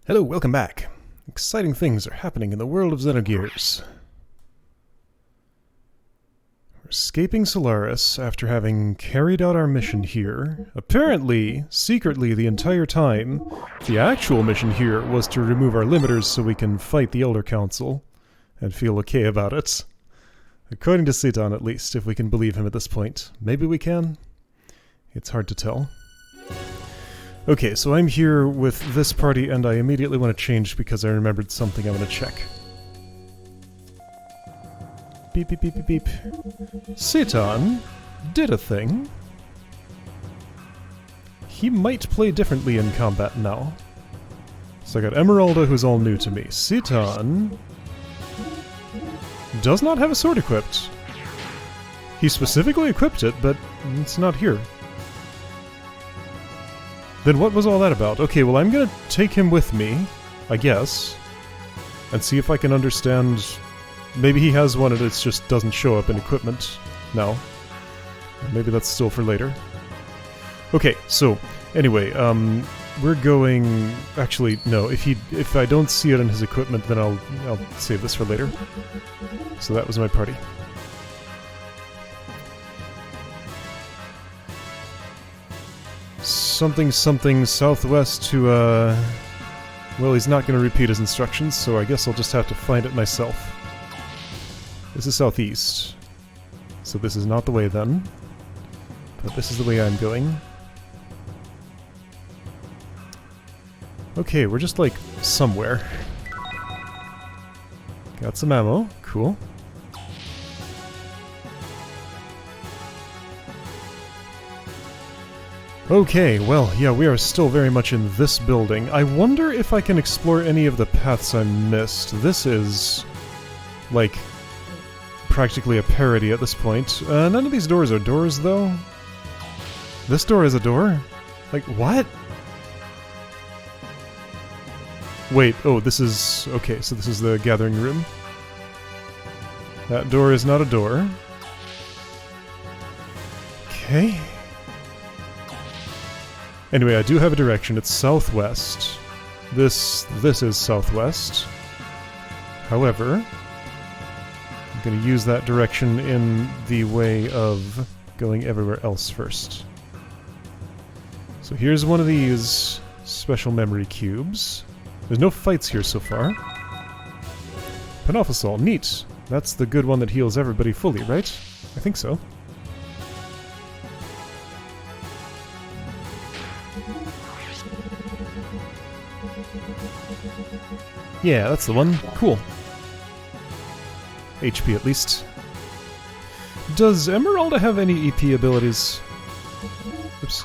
Hello, welcome back. Exciting things are happening in the world of Xenogears. We're escaping Solaris after having carried out our mission here. Apparently, secretly the entire time, the actual mission here was to remove our limiters so we can fight the Elder Council and feel okay about it. According to Citan, at least, if we can believe him at this point. Maybe we can? It's hard to tell. Okay, so I'm here with this party, and I immediately want to change because I remembered something I want to check. Beep, beep, beep, beep, beep. Citan did a thing. He might play differently in combat now. So I got Emeralda, who's all new to me. Citan does not have a sword equipped. He specifically equipped it, but it's not here. Then what was all that about? Okay, well I'm gonna take him with me, I guess, and see if I can understand. Maybe he has one and it just doesn't show up in equipment now. Maybe that's still for later. Okay, so anyway, we're going. Actually, no. If I don't see it in his equipment, then I'll save this for later. So that was my party. Something southwest to, well, he's not going to repeat his instructions, so I guess I'll just have to find it myself. This is southeast. So this is not the way then. But this is the way I'm going. Okay, we're just, like, somewhere. Got some ammo. Cool. Okay, well, yeah, we are still very much in this building. I wonder if I can explore any of the paths I missed. This is, like, practically a parody at this point. None of these doors are doors, though. This door is a door? Like, what? Wait, oh, this is... Okay, so this is the gathering room. That door is not a door. Okay. Anyway, I do have a direction. It's southwest. This is southwest. However, I'm going to use that direction in the way of going everywhere else first. So here's one of these special memory cubes. There's no fights here so far. Panophosol, neat. That's the good one that heals everybody fully, right? I think so. Yeah, that's the one. Cool. HP at least. Does Emeralda have any EP abilities? Oops.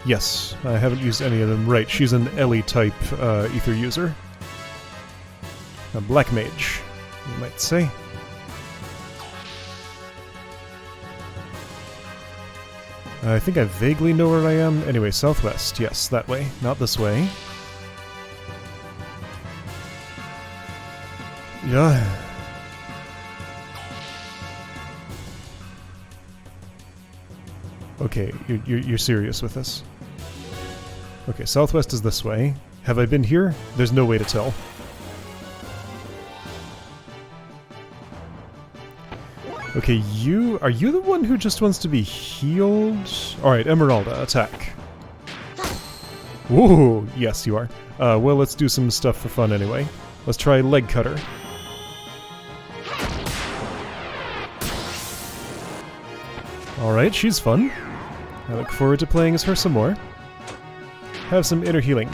Yes, I haven't used any of them. Right, she's an Elly type ether user. A black mage, you might say. I think I vaguely know where I am. Anyway, southwest. Yes, that way. Not this way. Yeah. Okay, you're serious with this. Okay, southwest is this way. Have I been here? There's no way to tell. Okay, are you the one who just wants to be healed? Alright, Emeralda, attack. Whoa, yes you are. Well, let's do some stuff for fun anyway. Let's try Leg Cutter. Alright, she's fun. I look forward to playing as her some more. Have some inner healing.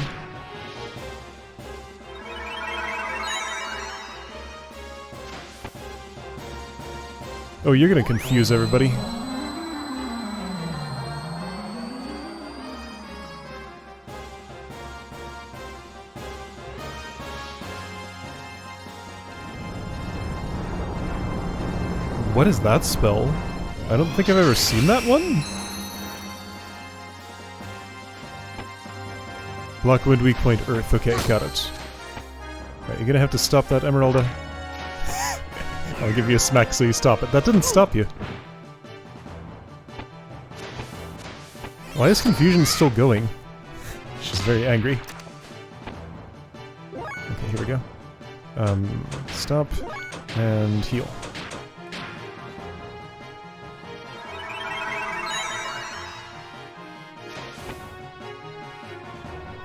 Oh, you're gonna confuse everybody. What is that spell? I don't think I've ever seen that one? Block wind, weak point, earth. Okay, got it. Right, you're gonna have to stop that, Emeralda. I'll give you a smack so you stop it. That didn't stop you. Why is confusion still going? She's very angry. Okay, here we go. Stop and heal.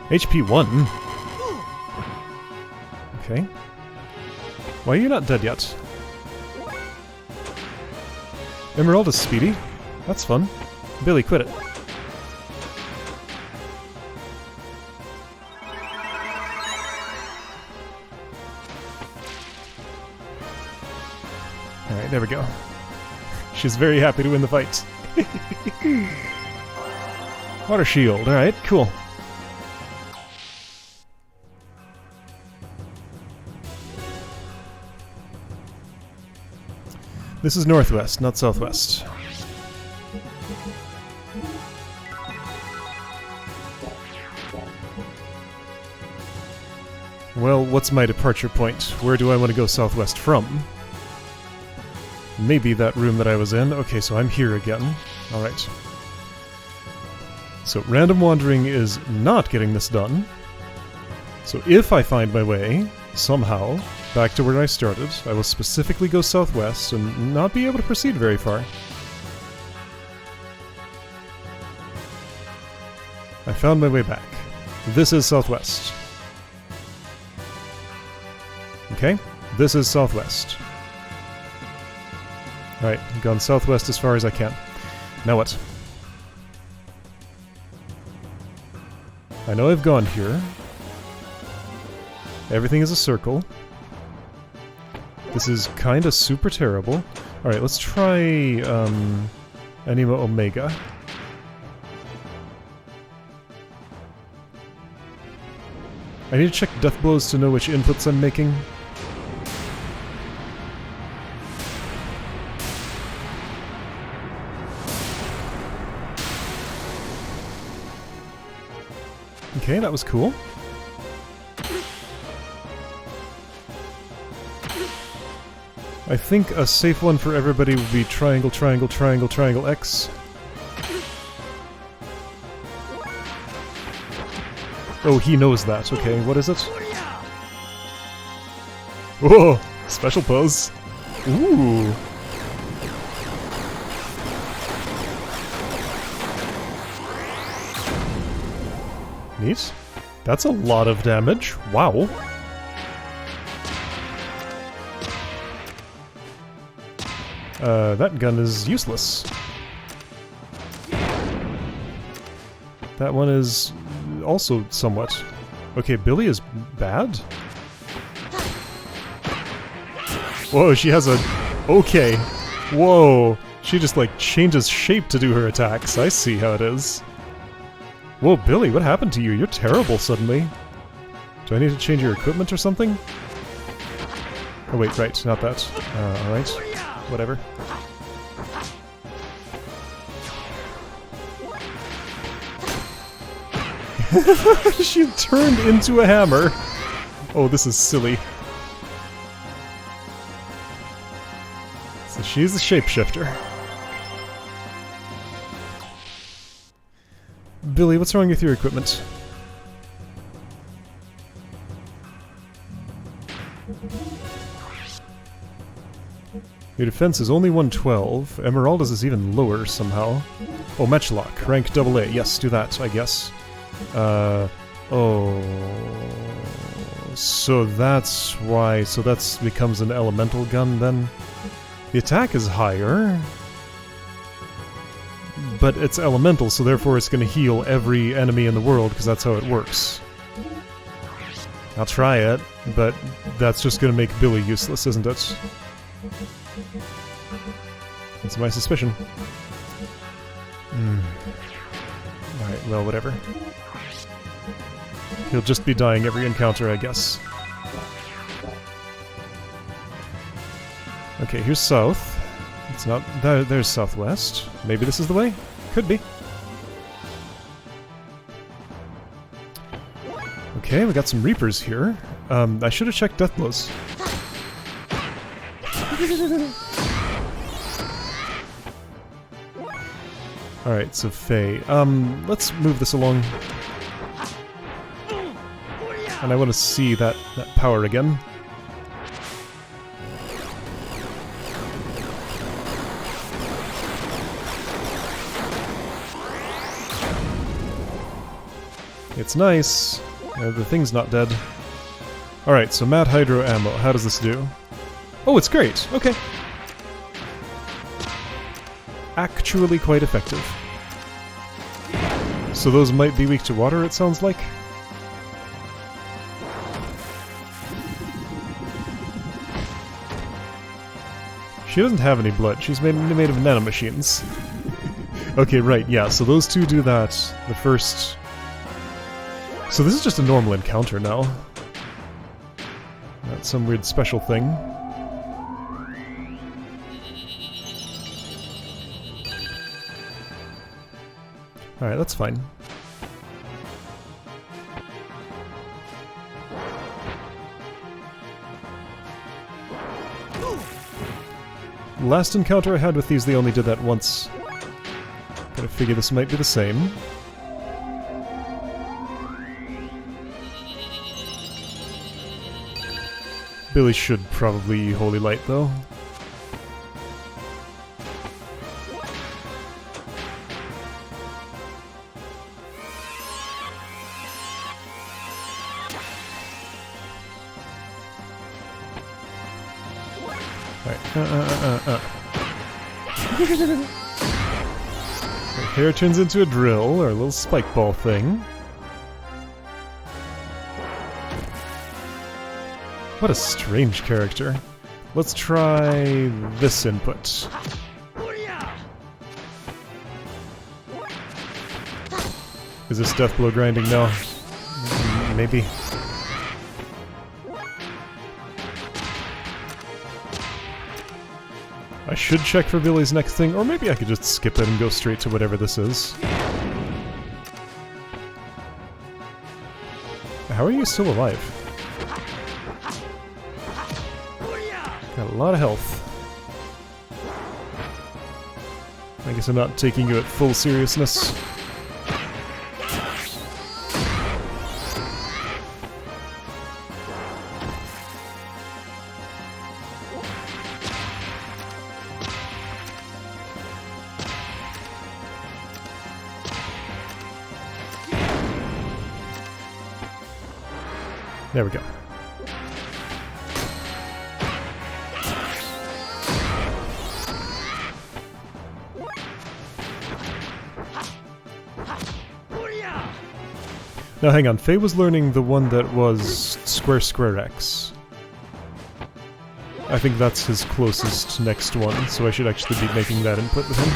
HP 1. Okay. Why are you not dead yet? Emeralda's speedy. That's fun. Billy, quit it. Alright, there we go. She's very happy to win the fight. Water shield, alright, cool. This is northwest, not southwest. Well, what's my departure point? Where do I want to go southwest from? Maybe that room that I was in. Okay, so I'm here again. Alright. So random wandering is not getting this done. So if I find my way, somehow, back to where I started, I will specifically go southwest and not be able to proceed very far. I found my way back. This is southwest. Okay, this is southwest. Alright, I've gone southwest as far as I can. Now what? I know I've gone here. Everything is a circle. This is kinda super terrible. Alright, let's try Anima Omega. I need to check death blows to know which inputs I'm making. Okay, that was cool. I think a safe one for everybody would be triangle, triangle, triangle, triangle, X. Oh, he knows that. Okay, what is it? Whoa! Special pose. Ooh! Neat. That's a lot of damage. Wow. That gun is useless. That one is also somewhat. Okay, Billy is bad? Whoa, she has a... Okay. Whoa. She just, like, changes shape to do her attacks. I see how it is. Whoa, Billy, what happened to you? You're terrible suddenly. Do I need to change your equipment or something? Oh wait, right, not that. Alright. Whatever. She turned into a hammer! Oh, this is silly. So she's a shapeshifter. Billy, what's wrong with your equipment? Your defense is only 112. Emeralda's is even lower somehow. Oh, Matchlock, rank AA. Yes, do that, I guess. Oh... So that's why... So that becomes an elemental gun then? The attack is higher... But it's elemental, so therefore it's going to heal every enemy in the world, because that's how it works. I'll try it, but that's just going to make Billy useless, isn't it? That's my suspicion. Alright, well, whatever. He'll just be dying every encounter, I guess. Okay, here's south. It's not... There's southwest. Maybe this is the way? Could be. Okay, we got some Reapers here. I should have checked death blows. Alright, so Fei. Let's move this along. And I want to see that power again. It's nice. The thing's not dead. Alright, so Mad Hydro ammo. How does this do? Oh, it's great! Okay. Actually quite effective. So those might be weak to water, it sounds like? She doesn't have any blood. She's made of nanomachines. Okay, right, yeah, so those two do that. The first... So this is just a normal encounter now. Not some weird special thing. Alright, that's fine. Last encounter I had with these, they only did that once. Gotta figure this might be the same. Billy should probably Holy Light, though. Alright, Her hair turns into a drill, or a little spike ball thing. What a strange character. Let's try this input. Is this death blow grinding? No. Maybe. I should check for Billy's next thing, or maybe I could just skip it and go straight to whatever this is. How are you still alive? Got a lot of health. I guess I'm not taking you at full seriousness. There we go. Now hang on, Fei was learning the one that was square X. I think that's his closest next one, so I should actually be making that input with him.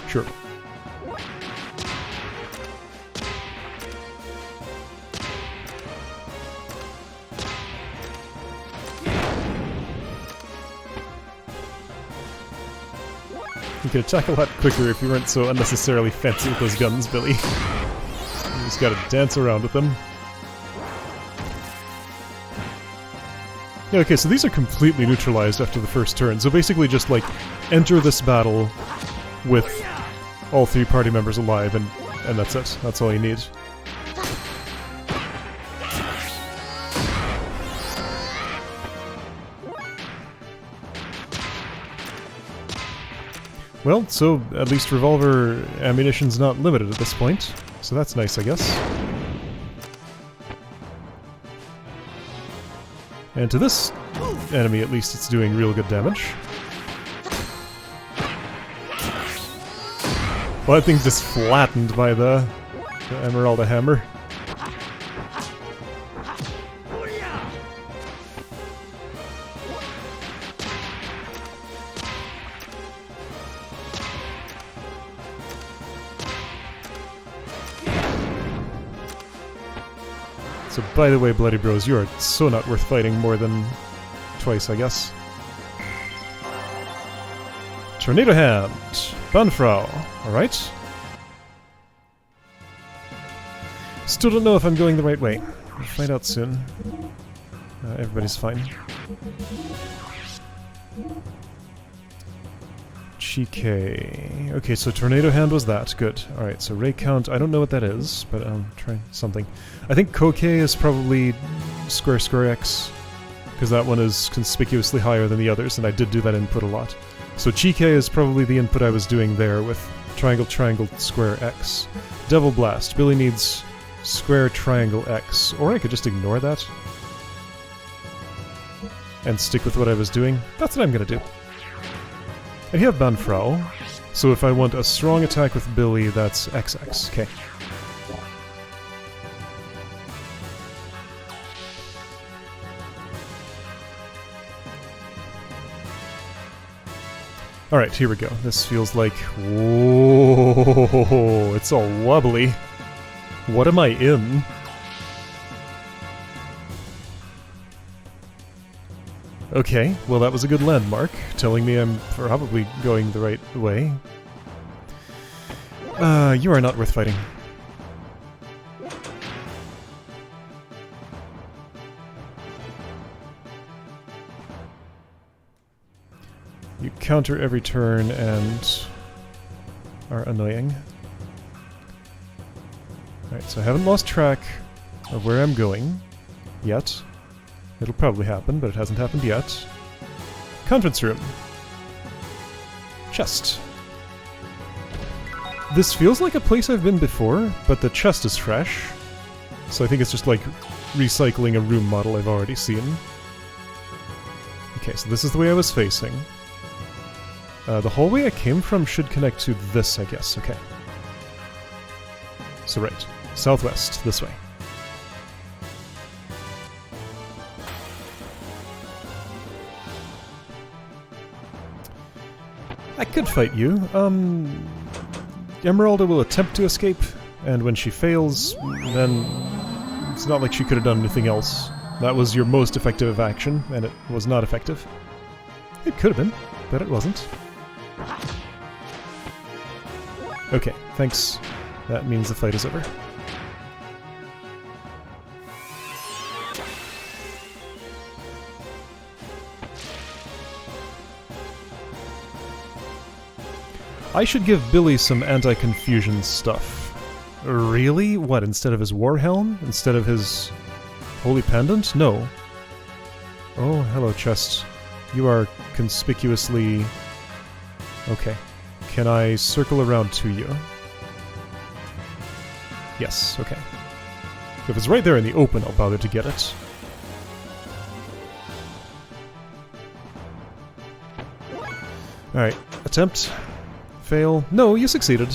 Sure. You could attack a lot quicker if you weren't so unnecessarily fancy with those guns, Billy. You just gotta dance around with them. Yeah, okay, so these are completely neutralized after the first turn, so basically just, like, enter this battle with all three party members alive, and that's it. That's all you need. Well, so at least revolver ammunition's not limited at this point, so that's nice, I guess. And to this enemy, at least, it's doing real good damage. Well, that thing's just flattened by the Emeralda Hammer. So, by the way, Bloody Bros, you are so not worth fighting more than twice, I guess. Tornado Hand. Banfrau. Alright. Still don't know if I'm going the right way. We'll find out soon. Everybody's fine. Chike. Okay, so Tornado Hand was that. Good. Alright, so Ray Count, I don't know what that is, but I'll try something. I think Koke is probably square square X, because that one is conspicuously higher than the others, and I did do that input a lot. So Chike is probably the input I was doing there with triangle, triangle, square X. Devil Blast. Billy needs square, triangle, X. Or I could just ignore that and stick with what I was doing. That's what I'm gonna do. And you have Banfrau, so if I want a strong attack with Billy, that's XX. Okay. Alright, here we go. This feels like... Whoa, it's all wobbly. What am I in? Okay, well that was a good landmark, telling me I'm probably going the right way. You are not worth fighting. You counter every turn and are annoying. Alright, so I haven't lost track of where I'm going yet. It'll probably happen, but it hasn't happened yet. Conference room. Chest. This feels like a place I've been before, but the chest is fresh. So I think it's just like recycling a room model I've already seen. Okay, so this is the way I was facing. The hallway I came from should connect to this, I guess. Okay. So right. Southwest, this way. I could fight you. Emeralda will attempt to escape, and when she fails, then it's not like she could have done anything else. That was your most effective action, and it was not effective. It could have been, but it wasn't. Okay, thanks. That means the fight is over. I should give Billy some anti-confusion stuff. Really? What, instead of his war helm? Instead of his holy pendant? No. Oh, hello, chest. You are conspicuously... Okay. Can I circle around to you? Yes, okay. If it's right there in the open, I'll bother to get it. Alright, attempt. Fail. No, you succeeded.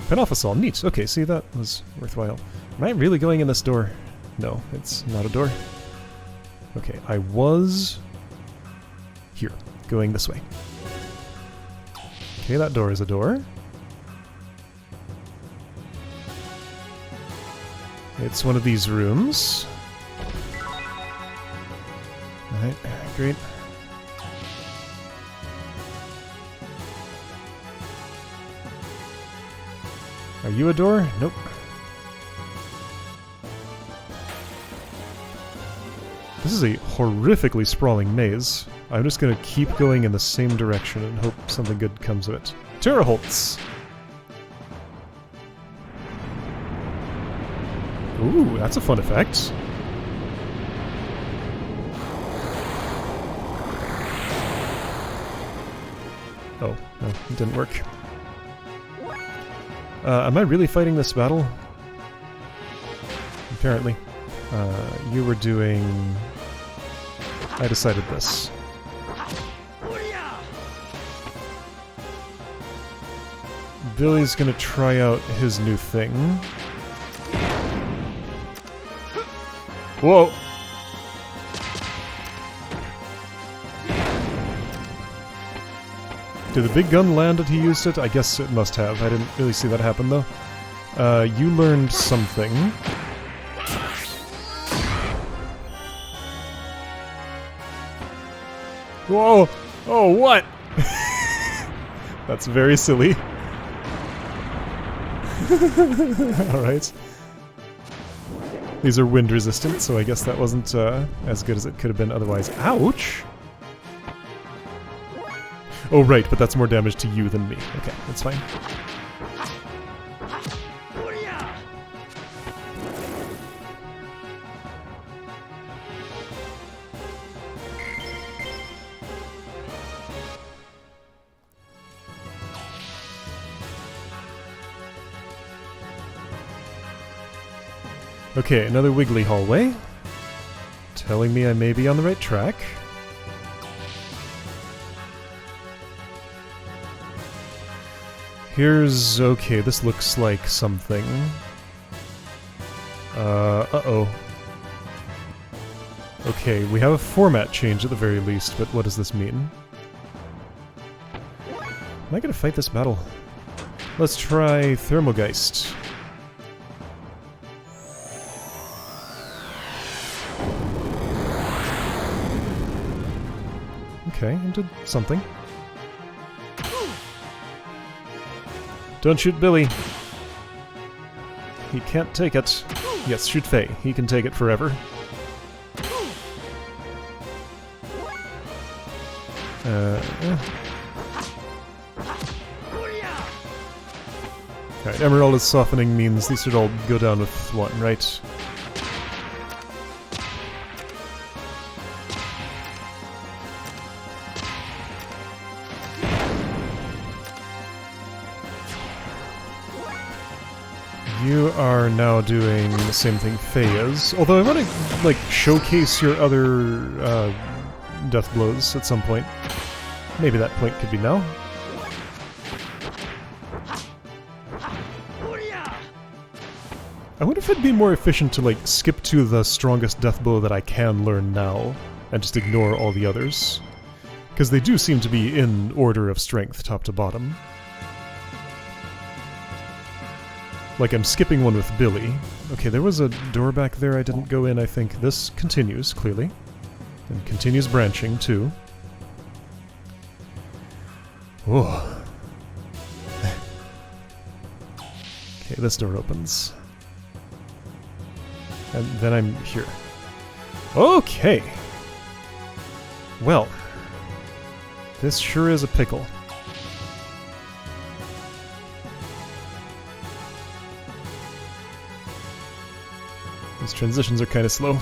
Penophisol, neat. Okay, see, that was worthwhile. Am I really going in this door? No, it's not a door. Okay, I was... here, going this way. Okay, that door is a door. It's one of these rooms. Alright, great. Are you a door? Nope. This is a horrifically sprawling maze. I'm just gonna keep going in the same direction and hope something good comes of it. Terraholtz! Ooh, that's a fun effect. Oh, no, it didn't work. Am I really fighting this battle? Apparently. You were doing... I decided this. Billy's gonna try out his new thing. Whoa! Did the big gun land that he used it? I guess it must have. I didn't really see that happen, though. You learned something. Whoa! Oh, what? That's very silly. Alright. These are wind resistant, so I guess that wasn't as good as it could have been otherwise. Ouch! Oh right, but that's more damage to you than me. Okay, that's fine. Okay, another wiggly hallway. Telling me I may be on the right track. Here's... okay, this looks like something. Uh-oh. Okay, we have a format change at the very least, but what does this mean? Am I gonna fight this battle? Let's try Thermogeist. Okay, I did something. Don't shoot Billy. He can't take it. Yes, shoot Fei. He can take it forever. Alright, Emerald is softening means these should all go down with one, right? You are now doing the same thing Fei is, although I want to, like, showcase your other death blows at some point. Maybe that point could be now. I wonder if it'd be more efficient to, like, skip to the strongest death blow that I can learn now, and just ignore all the others. Because they do seem to be in order of strength, top to bottom. Like, I'm skipping one with Billy. Okay, there was a door back there I didn't go in, I think. This continues, clearly. And continues branching, too. Whoa. Okay, this door opens. And then I'm here. Okay! Well. This sure is a pickle. These transitions are kind of slow.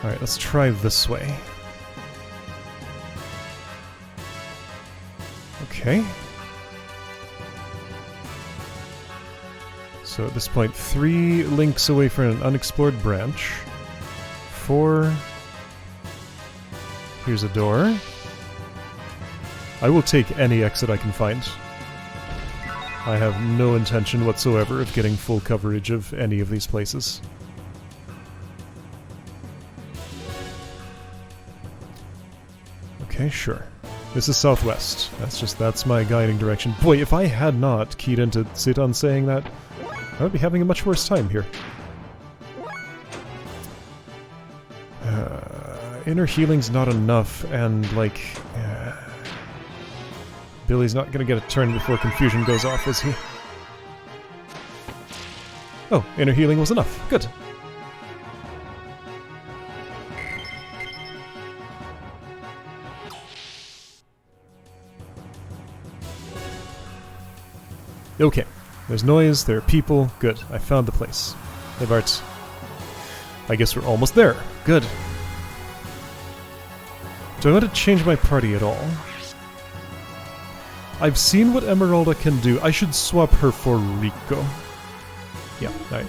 Alright, let's try this way. Okay. So at this point, 3 links away from an unexplored branch. 4... Here's a door. I will take any exit I can find. I have no intention whatsoever of getting full coverage of any of these places. Okay, sure. This is southwest. That's my guiding direction. Boy, if I had not keyed into Citan saying that, I would be having a much worse time here. Inner healing's not enough, and, like... Billy's not gonna get a turn before confusion goes off, is he? Oh, inner healing was enough. Good. Okay. There's noise, there are people. Good. I found the place. Hey, Bart. I guess we're almost there. Good. Do I want to change my party at all? I've seen what Emeralda can do. I should swap her for Rico. Yeah, alright.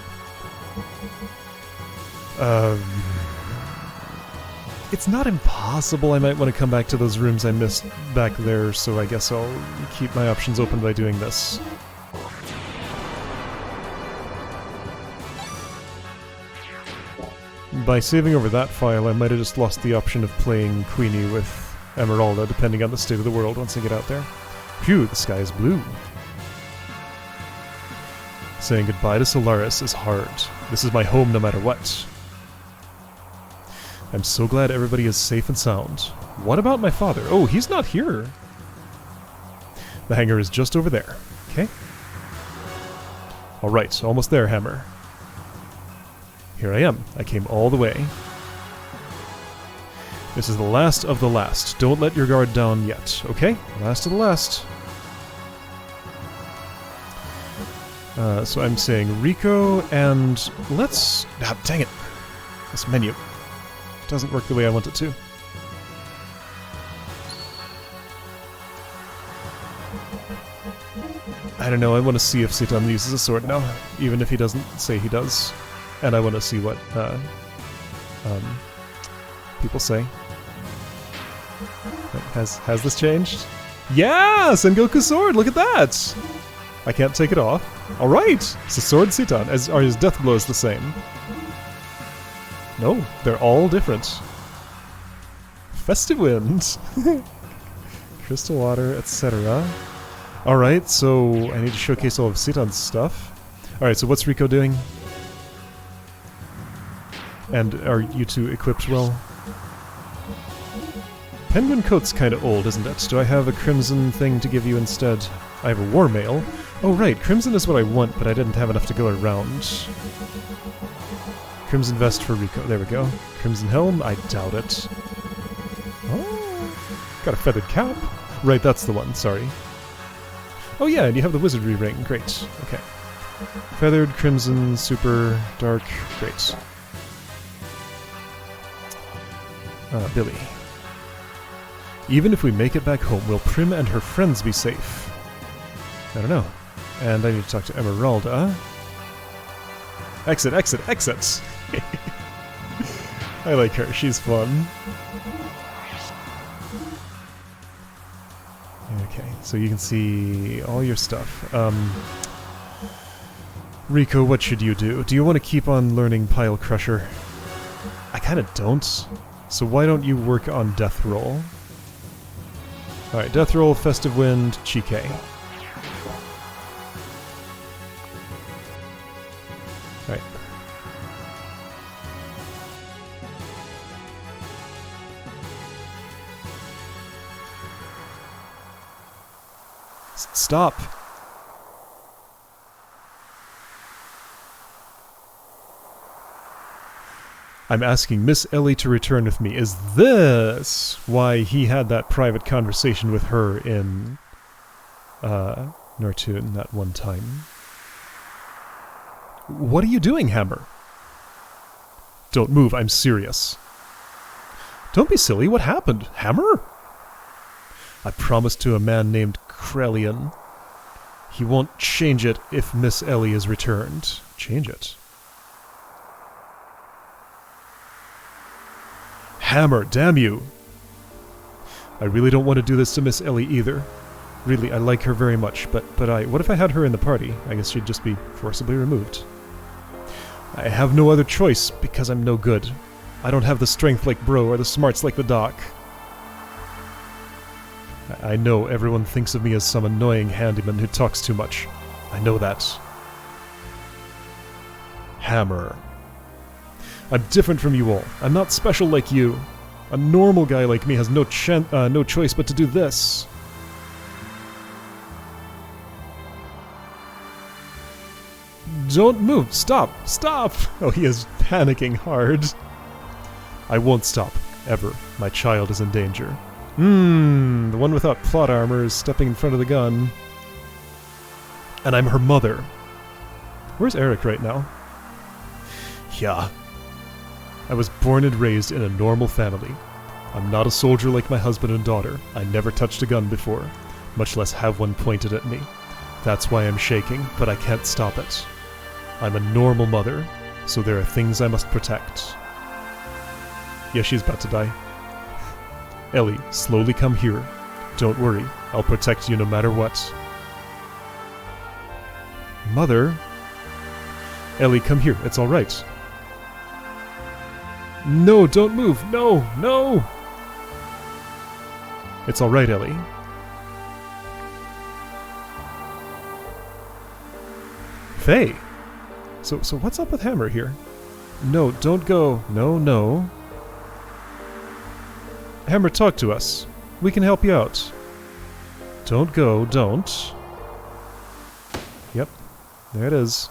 It's not impossible I might want to come back to those rooms I missed back there, so I guess I'll keep my options open by doing this. By saving over that file, I might have just lost the option of playing Queenie with Emeralda, depending on the state of the world once I get out there. Phew, the sky is blue. Saying goodbye to Solaris is hard. This is my home no matter what. I'm so glad everybody is safe and sound. What about my father? Oh, he's not here. The hangar is just over there. Okay. Alright, almost there, Hammer. Here I am. I came all the way. This is the last of the last. Don't let your guard down yet, okay? Last of the last. So I'm saying Rico and let's... Ah, dang it. This menu doesn't work the way I want it to. I don't know, I want to see if Citan uses a sword now, even if he doesn't say he does. And I want to see what people say. Has this changed? Yeah! Sengoku sword! Look at that! I can't take it off. Alright! It's a sword Citan. Are his death blows the same? No, they're all different. Festive Wind! Crystal Water, etc. Alright, so I need to showcase all of Citan's stuff. Alright, so what's Rico doing? And are you two equipped well? Penguin coat's kinda old, isn't it? Do I have a crimson thing to give you instead? I have a war mail. Oh right, crimson is what I want, but I didn't have enough to go around. Crimson vest for Rico, there we go. Crimson helm, I doubt it. Oh, got a feathered cap. Right, that's the one, sorry. Oh yeah, and you have the wizardry ring, great. Okay. Feathered, crimson, super, dark, great. Billy. Even if we make it back home, will Prim and her friends be safe? I don't know. And I need to talk to Emeralda. Exit, exit, exit! I like her, she's fun. Okay, so you can see all your stuff. Rico, what should you do? Do you want to keep on learning Pile Crusher? I kinda don't. So why don't you work on Death Roll? Alright, Death Roll, Festive Wind, Chike. Alright. Stop! I'm asking Miss Elly to return with me. Is this why he had that private conversation with her in Nortune that one time? What are you doing, Hammer? Don't move, I'm serious. Don't be silly, what happened? Hammer? I promised to a man named Krelian. He won't change it if Miss Elly is returned. Change it. Hammer, damn you! I really don't want to do this to Miss Elly either. Really, I like her very much, but what if I had her in the party? I guess she'd just be forcibly removed. I have no other choice, because I'm no good. I don't have the strength like Bro or the smarts like the Doc. I know everyone thinks of me as some annoying handyman who talks too much. I know that. Hammer. I'm different from you all. I'm not special like you. A normal guy like me has no choice but to do this. Don't move! Stop! Stop! Oh, he is panicking hard. I won't stop. Ever. My child is in danger. The one without plot armor is stepping in front of the gun. And I'm her mother. Where's Eric right now? Yeah. I was born and raised in a normal family. I'm not a soldier like my husband and daughter. I never touched a gun before, much less have one pointed at me. That's why I'm shaking, but I can't stop it. I'm a normal mother, so there are things I must protect. Yeah, she's about to die. Elly, slowly come here. Don't worry, I'll protect you no matter what. Mother? Elly, come here, it's alright. No, don't move! No! No! It's alright, Elly. Fei! So what's up with Hammer here? No, don't go. No, no. Hammer, talk to us. We can help you out. Don't go, don't. Yep. There it is.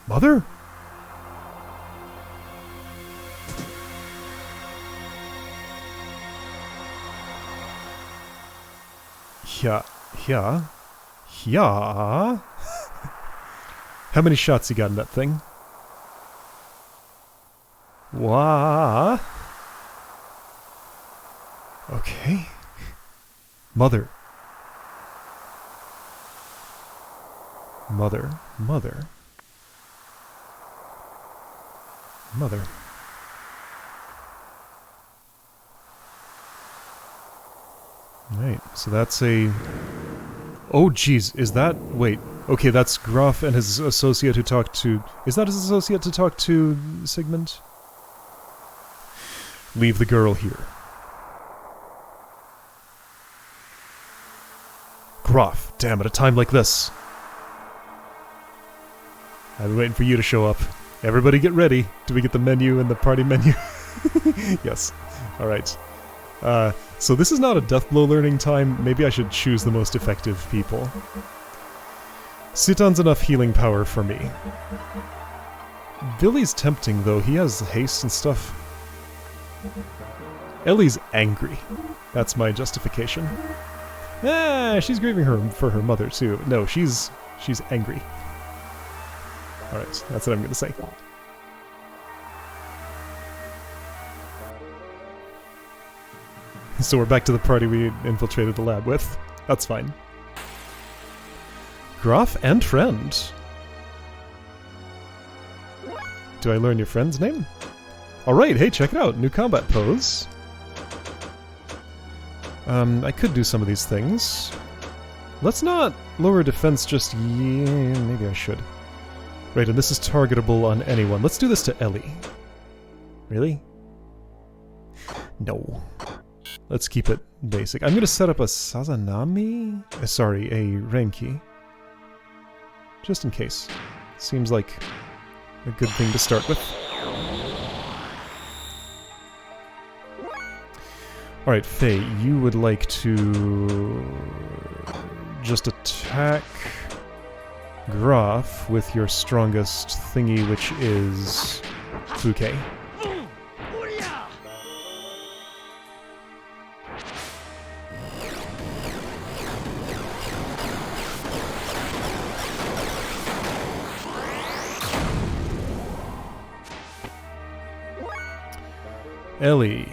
Mother? Yeah. How many shots you got in that thing? Wah. Okay. Mother. Mother. Right, so that's a... Oh, jeez, is that... Wait, okay, that's Graf and his associate who talked to... Is that his associate to talk to Sigmund? Leave the girl here. Graf, damn, at a time like this. I've been waiting for you to show up. Everybody get ready. Do we get the menu and the party menu? Yes. Alright. So this is not a deathblow learning time. Maybe I should choose the most effective people. Citan's enough healing power for me. Billy's tempting, though. He has haste and stuff. Elly's angry. That's my justification. She's grieving for her mother, too. No, she's angry. Alright, that's what I'm going to say. So we're back to the party we infiltrated the lab with. That's fine. Graf and friend. Do I learn your friend's name? Alright, hey, check it out. New combat pose. I could do some of these things. Let's not lower defense just yet. Maybe I should. Right, and this is targetable on anyone. Let's do this to Elly. Really? No. Let's keep it basic. I'm going to set up a Sazanami? Sorry, a Renki. Just in case. Seems like a good thing to start with. Alright, Fei, you would like to just attack Graf with your strongest thingy, which is Fuke. Elly,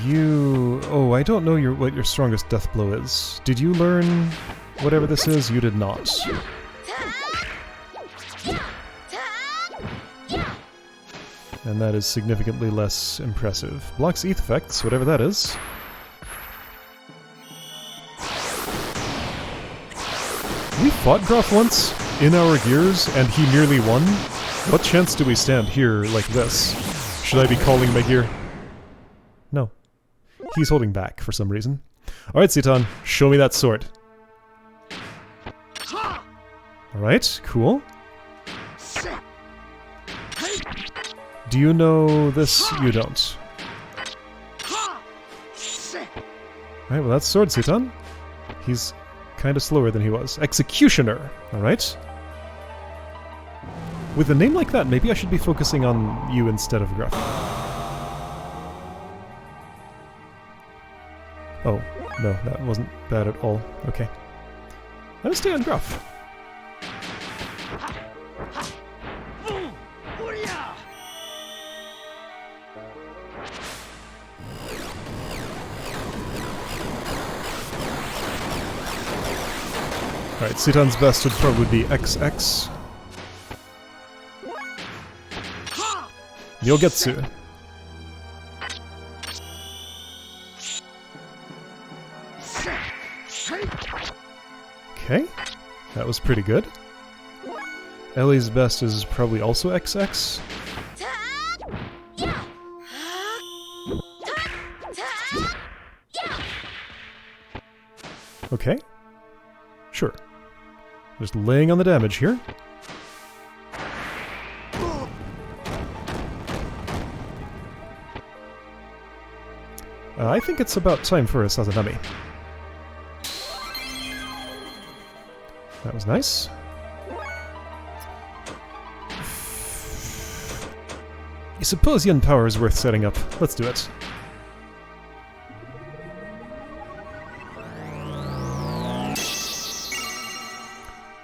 you... Oh, I don't know what your strongest death blow is. Did you learn whatever this is? You did not. And that is significantly less impressive. Blocks ETH effects, whatever that is. We fought Graf once in our gears, and he nearly won. What chance do we stand here like this? Should I be calling my gear? No. He's holding back for some reason. Alright, Citan, show me that sword. Alright, cool. Do you know this? You don't. Alright, well that's sword, Citan. He's kind of slower than he was. Executioner! Alright. With a name like that, maybe I should be focusing on you instead of Graf. Oh, no, that wasn't bad at all. Okay. I'm gonna stay on Graf. Alright, Citan's best would probably be XX. Yogetsu. Okay, that was pretty good. Elly's best is probably also XX. Okay, sure. Just laying on the damage here. I think it's about time for a Sazanami. That was nice. I suppose Yin Power is worth setting up. Let's do it.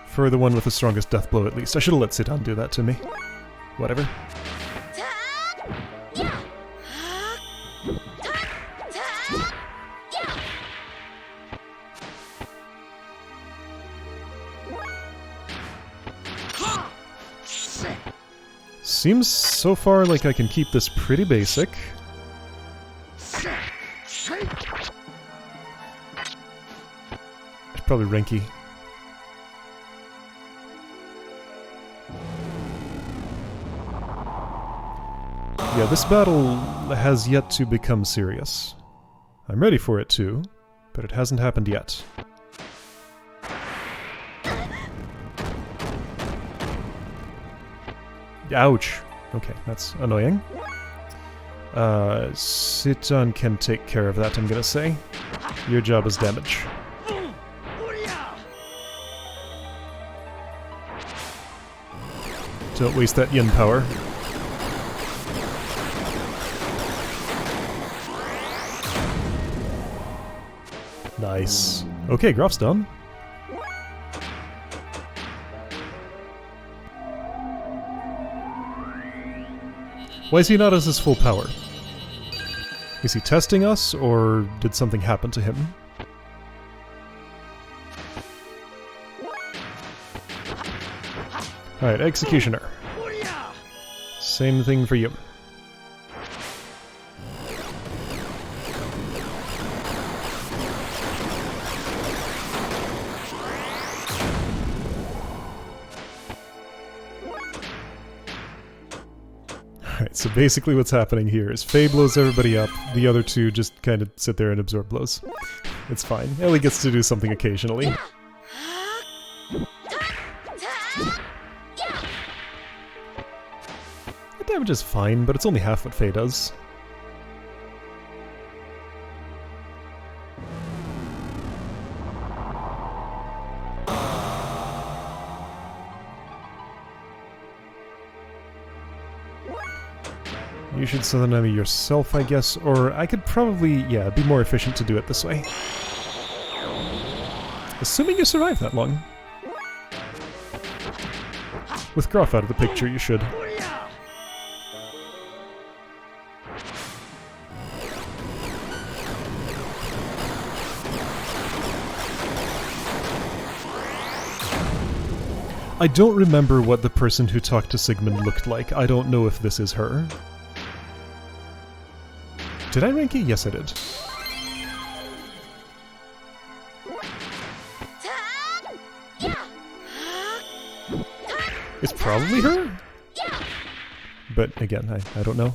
For the one with the strongest death blow, at least. I should have let Citan do that to me. Whatever. Seems so far like I can keep this pretty basic. It's probably Renki. Yeah, this battle has yet to become serious. I'm ready for it too, but it hasn't happened yet. Ouch! Okay, that's annoying. Citan can take care of that, I'm gonna say. Your job is damage. Don't waste that yin power. Nice. Okay, Grof's done. Why is he not at his full power? Is he testing us, or did something happen to him? Alright, Executioner. Same thing for you. Alright, so basically what's happening here is Fei blows everybody up, the other two just kind of sit there and absorb blows. It's fine. Elly gets to do something occasionally. The damage is fine, but it's only half what Fei does. You should summon enemy yourself, I guess, or I could probably, yeah, be more efficient to do it this way. Assuming you survive that long. With Grof out of the picture, you should. I don't remember what the person who talked to Sigmund looked like. I don't know if this is her. Did I Renki? Yes, I did. It's probably her? But again, I don't know.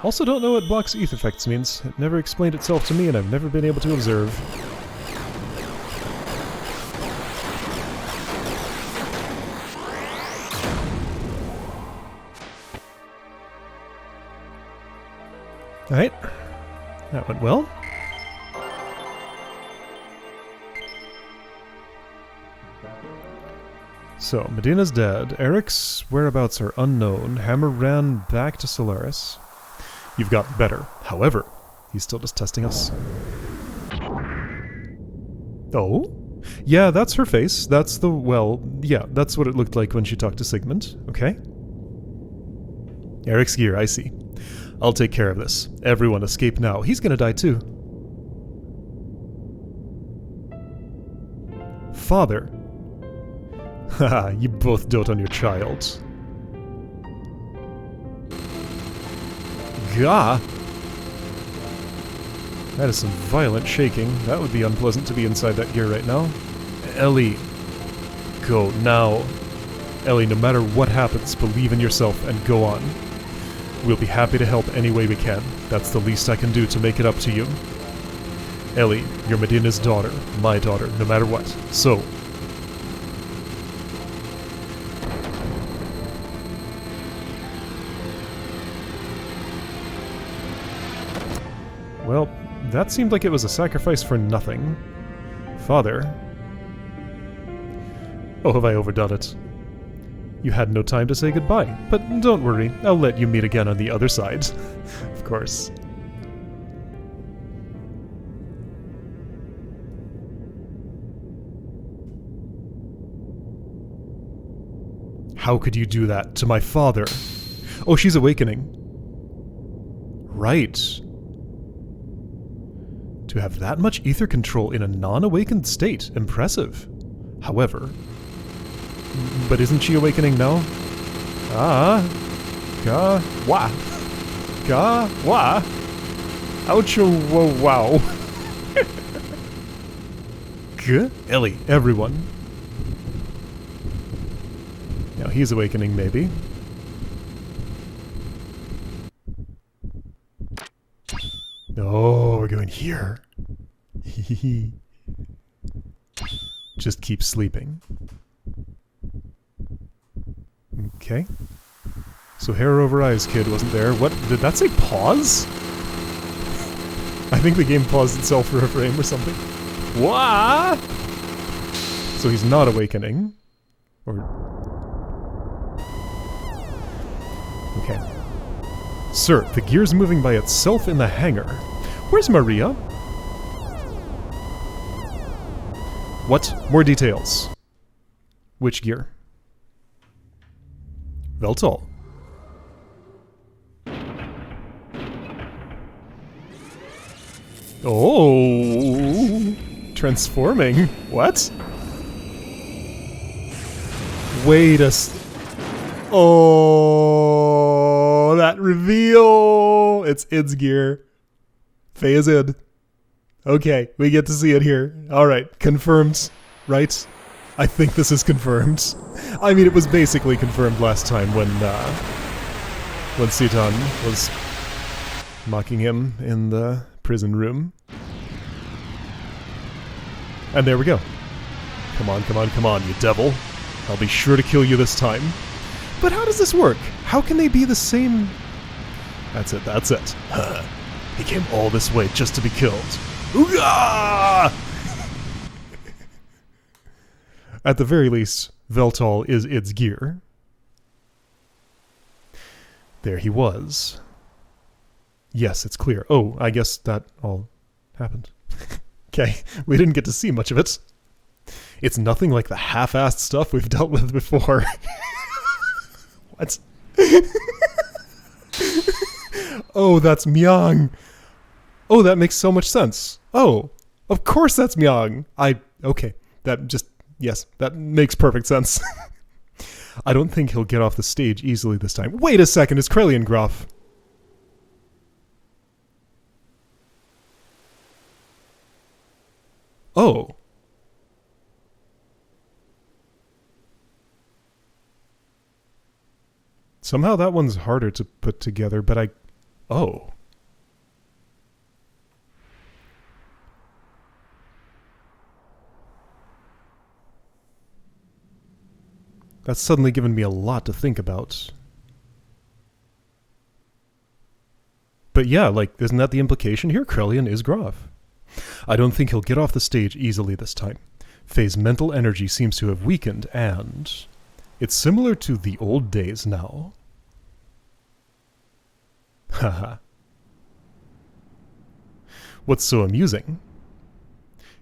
Also don't know what Block's ETH effects means. It never explained itself to me and I've never been able to observe. Alright. That went well. So, Medina's dead. Eric's whereabouts are unknown. Hammer ran back to Solaris. You've gotten better. However, he's still just testing us. Oh? Yeah, that's her face. That's the, well, yeah, that's what it looked like when she talked to Sigmund. Okay. Eric's gear, I see. I'll take care of this. Everyone escape now. He's gonna die too. Father. Haha, you both dote on your child. Gah! That is some violent shaking. That would be unpleasant to be inside that gear right now. Elly. Go now. Elly, no matter what happens, believe in yourself and go on. We'll be happy to help any way we can. That's the least I can do to make it up to you. Elly, you're Medina's daughter, my daughter, no matter what. So, well, that seemed like it was a sacrifice for nothing. Father. Oh, have I overdone it? You had no time to say goodbye, but don't worry, I'll let you meet again on the other side. Of course. How could you do that to my father? Oh, she's awakening. Right. To have that much ether control in a non-awakened state, impressive. However... But isn't she awakening now? Ga-wa. Ga-wa. Ouch-o-wow. Elly, everyone. Now he's awakening, maybe. Oh, we're going here. Just keep sleeping. Okay. So hair over eyes kid wasn't there. What? Did that say pause? I think the game paused itself for a frame or something. What? So he's not awakening. Or... Okay. Sir, the gear's moving by itself in the hangar. Where's Maria? What? More details. Which gear? Veltal. Oh! Transforming? What? Wait a Oh, that reveal! It's Id's gear. Fei is Id. Okay, we get to see it here. Alright, confirmed, right? I think this is confirmed. I mean, it was basically confirmed last time when Citan was mocking him in the prison room. And there we go. Come on, come on, come on, you devil. I'll be sure to kill you this time. But how does this work? How can they be the same? That's it, that's it. He came all this way just to be killed. Ooga! At the very least, Veltal is Id's gear. There he was. Yes, it's clear. Oh, I guess that all happened. Okay, we didn't get to see much of it. It's nothing like the half-assed stuff we've dealt with before. What? Oh, that's Myung. Oh, that makes so much sense. Oh, of course that's Myung. Okay, that just, yes, that makes perfect sense. I don't think he'll get off the stage easily this time. Wait a second, it's Krelian Gruff. Oh. Somehow that one's harder to put together, but oh. That's suddenly given me a lot to think about. But yeah, like, isn't that the implication here? Krelian is Groff. I don't think he'll get off the stage easily this time. Fei's mental energy seems to have weakened, and it's similar to the old days now. Haha. What's so amusing?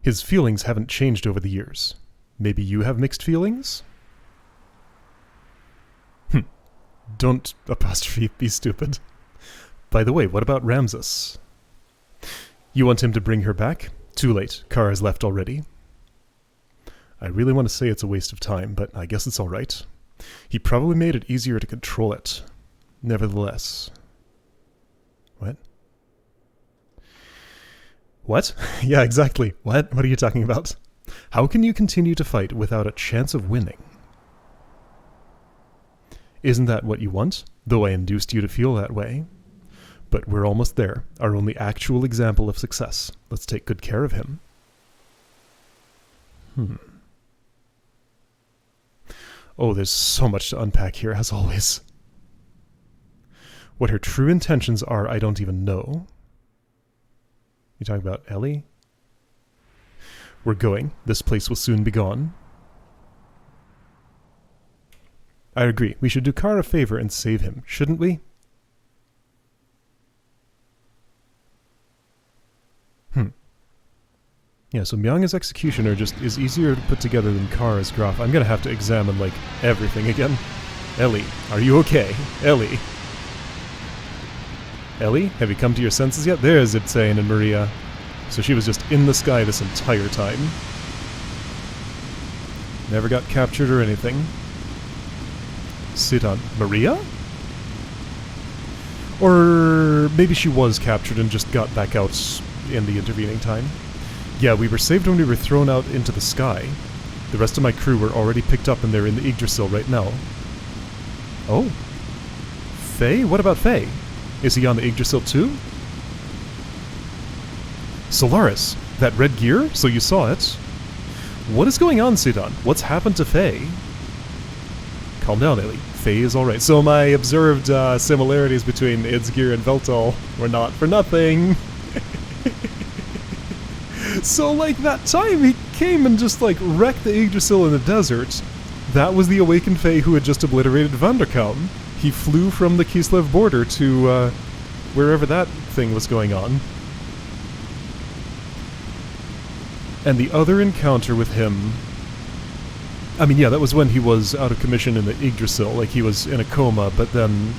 His feelings haven't changed over the years. Maybe you have mixed feelings? Don't apostrophe be stupid. By the way, what about Ramses? You want him to bring her back? Too late. Kara's left already. I really want to say it's a waste of time, but I guess it's alright. He probably made it easier to control it. Nevertheless. What? What? Yeah, exactly. What? What are you talking about? How can you continue to fight without a chance of winning? Isn't that what you want? Though I induced you to feel that way. But we're almost there. Our only actual example of success. Let's take good care of him. Oh, there's so much to unpack here, as always. What her true intentions are, I don't even know. You talking about Elly? We're going. This place will soon be gone. I agree. We should do Carr a favor and save him, shouldn't we? Yeah, so Myung as Executioner just is easier to put together than Carr as Graf. I'm gonna have to examine, like, everything again. Elly, are you okay? Elly? Elly, have you come to your senses yet? There's Ibsane and Maria. So she was just in the sky this entire time. Never got captured or anything. Citan. Maria? Or maybe she was captured and just got back out in the intervening time. Yeah, we were saved when we were thrown out into the sky. The rest of my crew were already picked up and they're in the Yggdrasil right now. Oh. Fei? What about Fei? Is he on the Yggdrasil too? Solaris, that red gear? So you saw it. What is going on, Citan? What's happened to Fei? Calm down, Elly. Fei is alright. So my observed similarities between Id's gear and Veltal were not for nothing. So, like, that time he came and just, like, wrecked the Yggdrasil in the desert, that was the awakened Fei who had just obliterated Vanderkaum. He flew from the Kislev border to, wherever that thing was going on. And the other encounter with him... I mean, yeah, that was when he was out of commission in the Yggdrasil, like he was in a coma, but then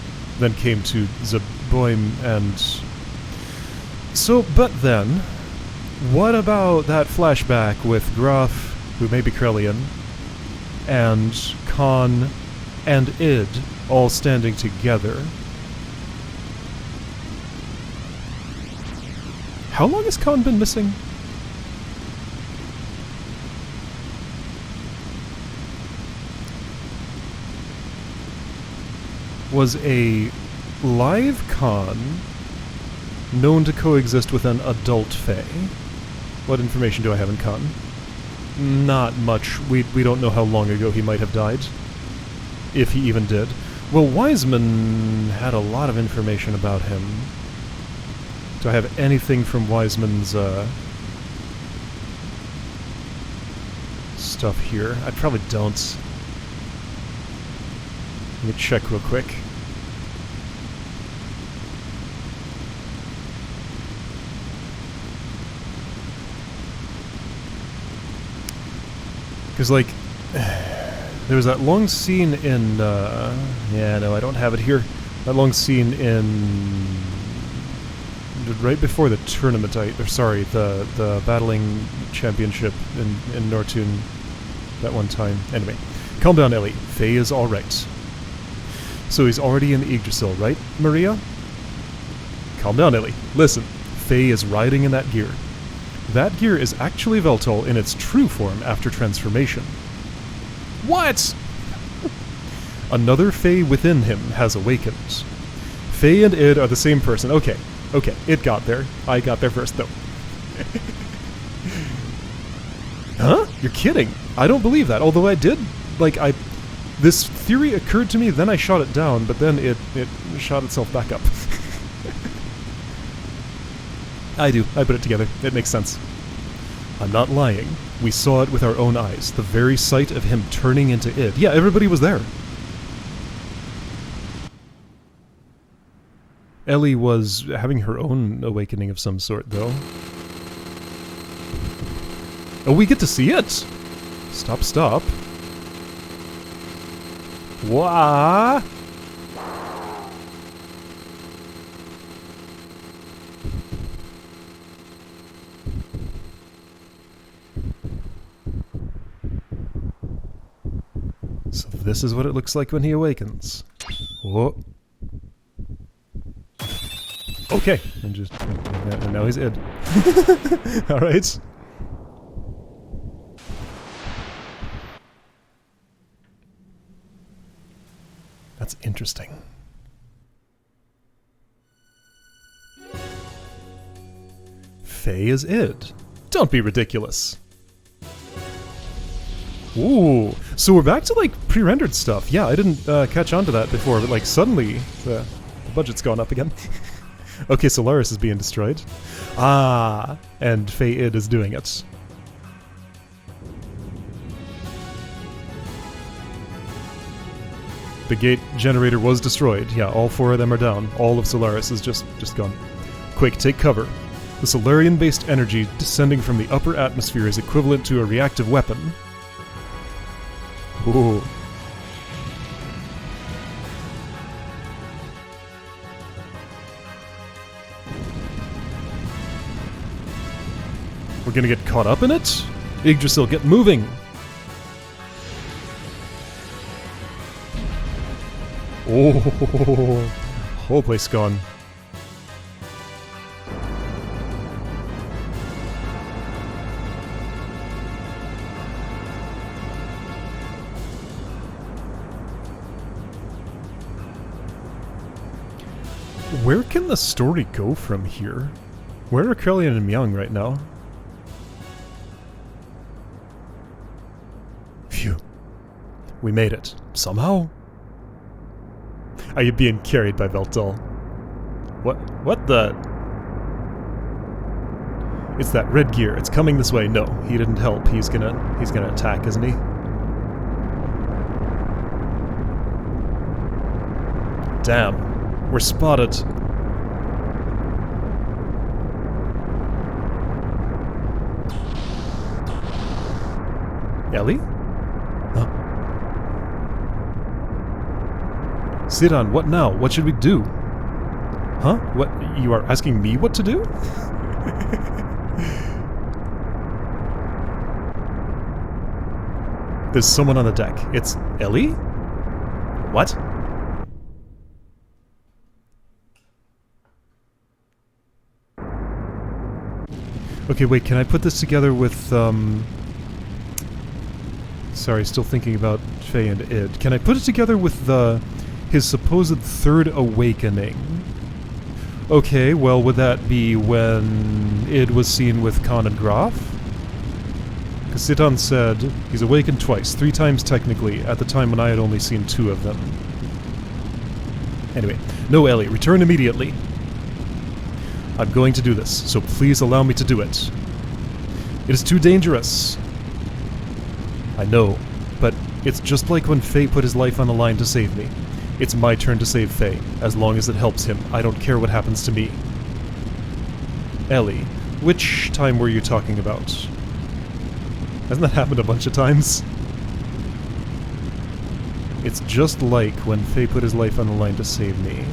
came to Zeboim and... So, but then... What about that flashback with Graf, who may be Krelian, and Cain and Id all standing together? How long has Cain been missing? Was a live Cain known to coexist with an adult Fei? What information do I have in Cain? Not much. We don't know how long ago he might have died. If he even did. Well, Wiseman had a lot of information about him. Do I have anything from Wiseman's stuff here? I probably don't. Let me check real quick. Because, like, there was that long scene in, yeah, no, I don't have it here. That long scene in, right before the tournament, the battling championship in Nortune that one time. Anyway, calm down, Elly. Fei is alright. So he's already in the Yggdrasil, right, Maria? Calm down, Elly. Listen, Fei is riding in that gear. That gear is actually Veltal in its true form after transformation. What?! Another Fei within him has awakened. Fei and Id are the same person. Okay, it got there. I got there first, though. Huh? You're kidding. I don't believe that, although I did, like, this theory occurred to me, then I shot it down, but then it shot itself back up. I put it together. It makes sense. I'm not lying. We saw it with our own eyes. The very sight of him turning into Id. Yeah, everybody was there. Elly was having her own awakening of some sort, though. Oh, we get to see it! Stop. Wah! So this is what it looks like when he awakens. Whoa. Okay, and now he's Id. Alright. That's interesting. Fei is Id. Don't be ridiculous. Ooh, so we're back to, like, pre-rendered stuff. Yeah, I didn't catch on to that before, but, like, suddenly the budget's gone up again. Okay, Solaris is being destroyed. Ah, and Fei Id is doing it. The gate generator was destroyed. Yeah, all 4 of them are down. All of Solaris is just gone. Quick, take cover. The Solarian-based energy descending from the upper atmosphere is equivalent to a reactive weapon. Ooh. We're gonna get caught up in it? Yggdrasil, get moving! Oh, whole place gone. Where can the story go from here? Where are Krelian and Myung right now? Phew. We made it. Somehow. Are you being carried by Veltal? What the? It's that red gear. It's coming this way. No, he didn't help. He's gonna attack, isn't he? Damn. We're spotted. Elly? Huh? Citan, what now? What should we do? Huh? What? You are asking me what to do? There's someone on the deck. It's Elly? What? Okay, wait, can I put this together with, Sorry, still thinking about Fei and Id. Can I put it together with his supposed third awakening? Okay, well, would that be when Id was seen with Cain and Graf? Because Citan said he's awakened twice, 3 times technically, at the time when I had only seen 2 of them. Anyway, no, Elly, return immediately. I'm going to do this, so please allow me to do it. It is too dangerous. I know, but it's just like when Fei put his life on the line to save me. It's my turn to save Fei. As long as it helps him, I don't care what happens to me. Elly, which time were you talking about? Hasn't that happened a bunch of times? It's just like when Fei put his life on the line to save me.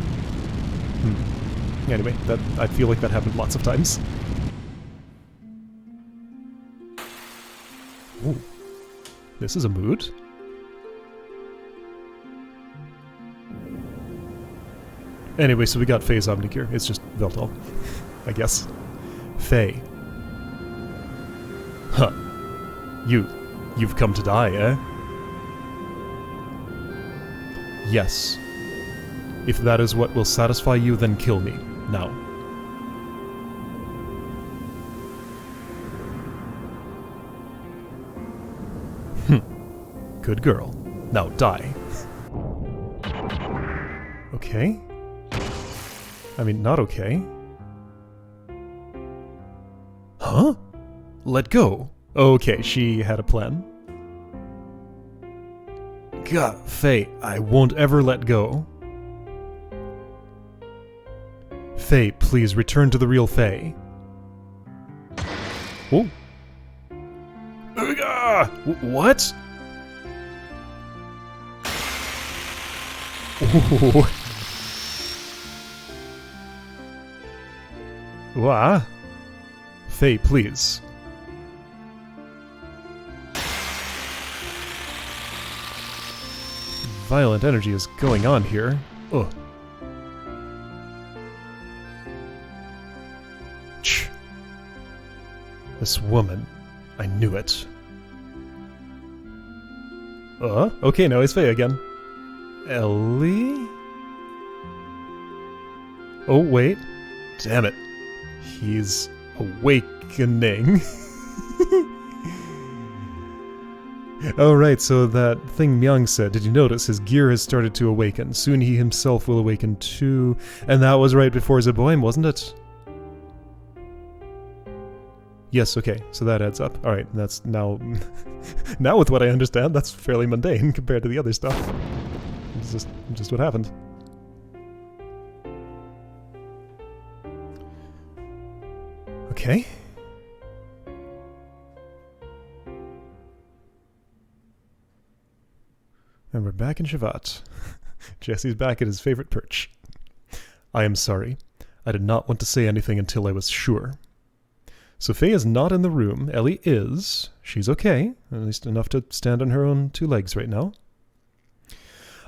Anyway, I feel like that happened lots of times. Ooh. This is a mood? Anyway, so we got Fei's Omnigear. It's just Veltal, I guess. Fei. Huh. You've come to die, eh? Yes. If that is what will satisfy you, then kill me. Now. Good girl. Now die. Okay. I mean, not okay. Huh? Let go. Okay, she had a plan. God, Fei, I won't ever let go. Fei, please return to the real Fei. Oh. What? Oh. Wah. Fei, please. Violent energy is going on here. Ugh. Ch. This woman. I knew it. Okay, now he's Fei again. Elly? Oh, wait. Damn it. He's awakening. Oh, right, so that thing Myung said, did you notice? His gear has started to awaken. Soon he himself will awaken too. And that was right before Zeboim, wasn't it? Yes, okay, so that adds up. Alright, that's now... now with what I understand, that's fairly mundane compared to the other stuff. It's just what happened. Okay. And we're back in Shavat. Jesse's back at his favorite perch. I am sorry. I did not want to say anything until I was sure. So Fei is not in the room. Elly is. She's okay, at least enough to stand on her own 2 legs right now.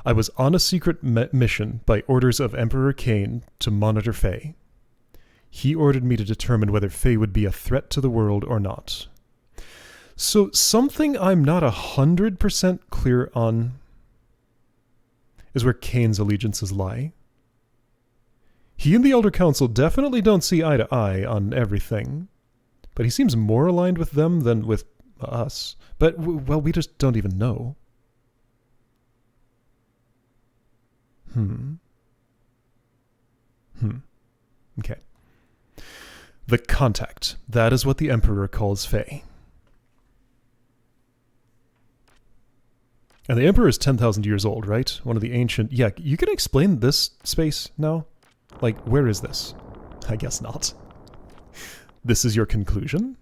I was on a secret mission by orders of Emperor Cain to monitor Fei. He ordered me to determine whether Fei would be a threat to the world or not. So something I'm not 100% clear on is where Cain's allegiances lie. He and the Elder Council definitely don't see eye to eye on everything, but he seems more aligned with them than with us. But, well, we just don't even know. Okay. The Contact. That is what the Emperor calls Fei. And the Emperor is 10,000 years old, right? One of the ancient... Yeah, you can explain this space now? Like, where is this? I guess not. This is your conclusion?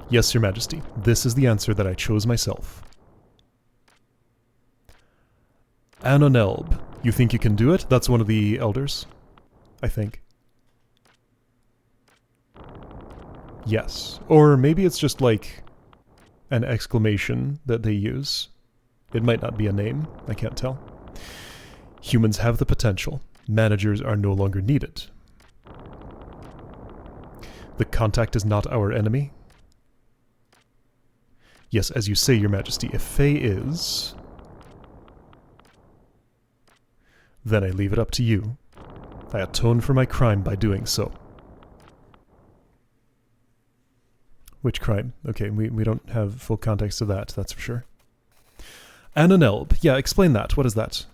Yes, Your Majesty. This is the answer that I chose myself. Anonelb. You think you can do it? That's one of the elders, I think. Yes. Or maybe it's just like an exclamation that they use. It might not be a name. I can't tell. Humans have the potential. Managers are no longer needed. The Contact is not our enemy. Yes, as you say, Your Majesty, if Fei is... then I leave it up to you. I atone for my crime by doing so. Which crime? Okay, we don't have full context of that, that's for sure. Anonelb. Yeah, explain that. What is that?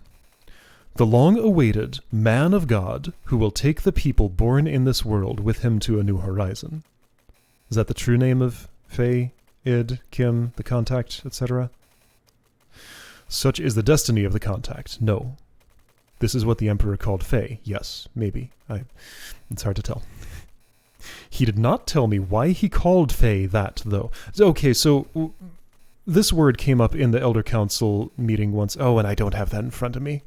The long-awaited man of God who will take the people born in this world with him to a new horizon. Is that the true name of Fei, Id, Kim, the Contact, etc.? Such is the destiny of the Contact. No. This is what the Emperor called Fei. Yes, maybe. It's hard to tell. He did not tell me why he called Fei that, though. Okay, so this word came up in the Elder Council meeting once. Oh, and I don't have that in front of me.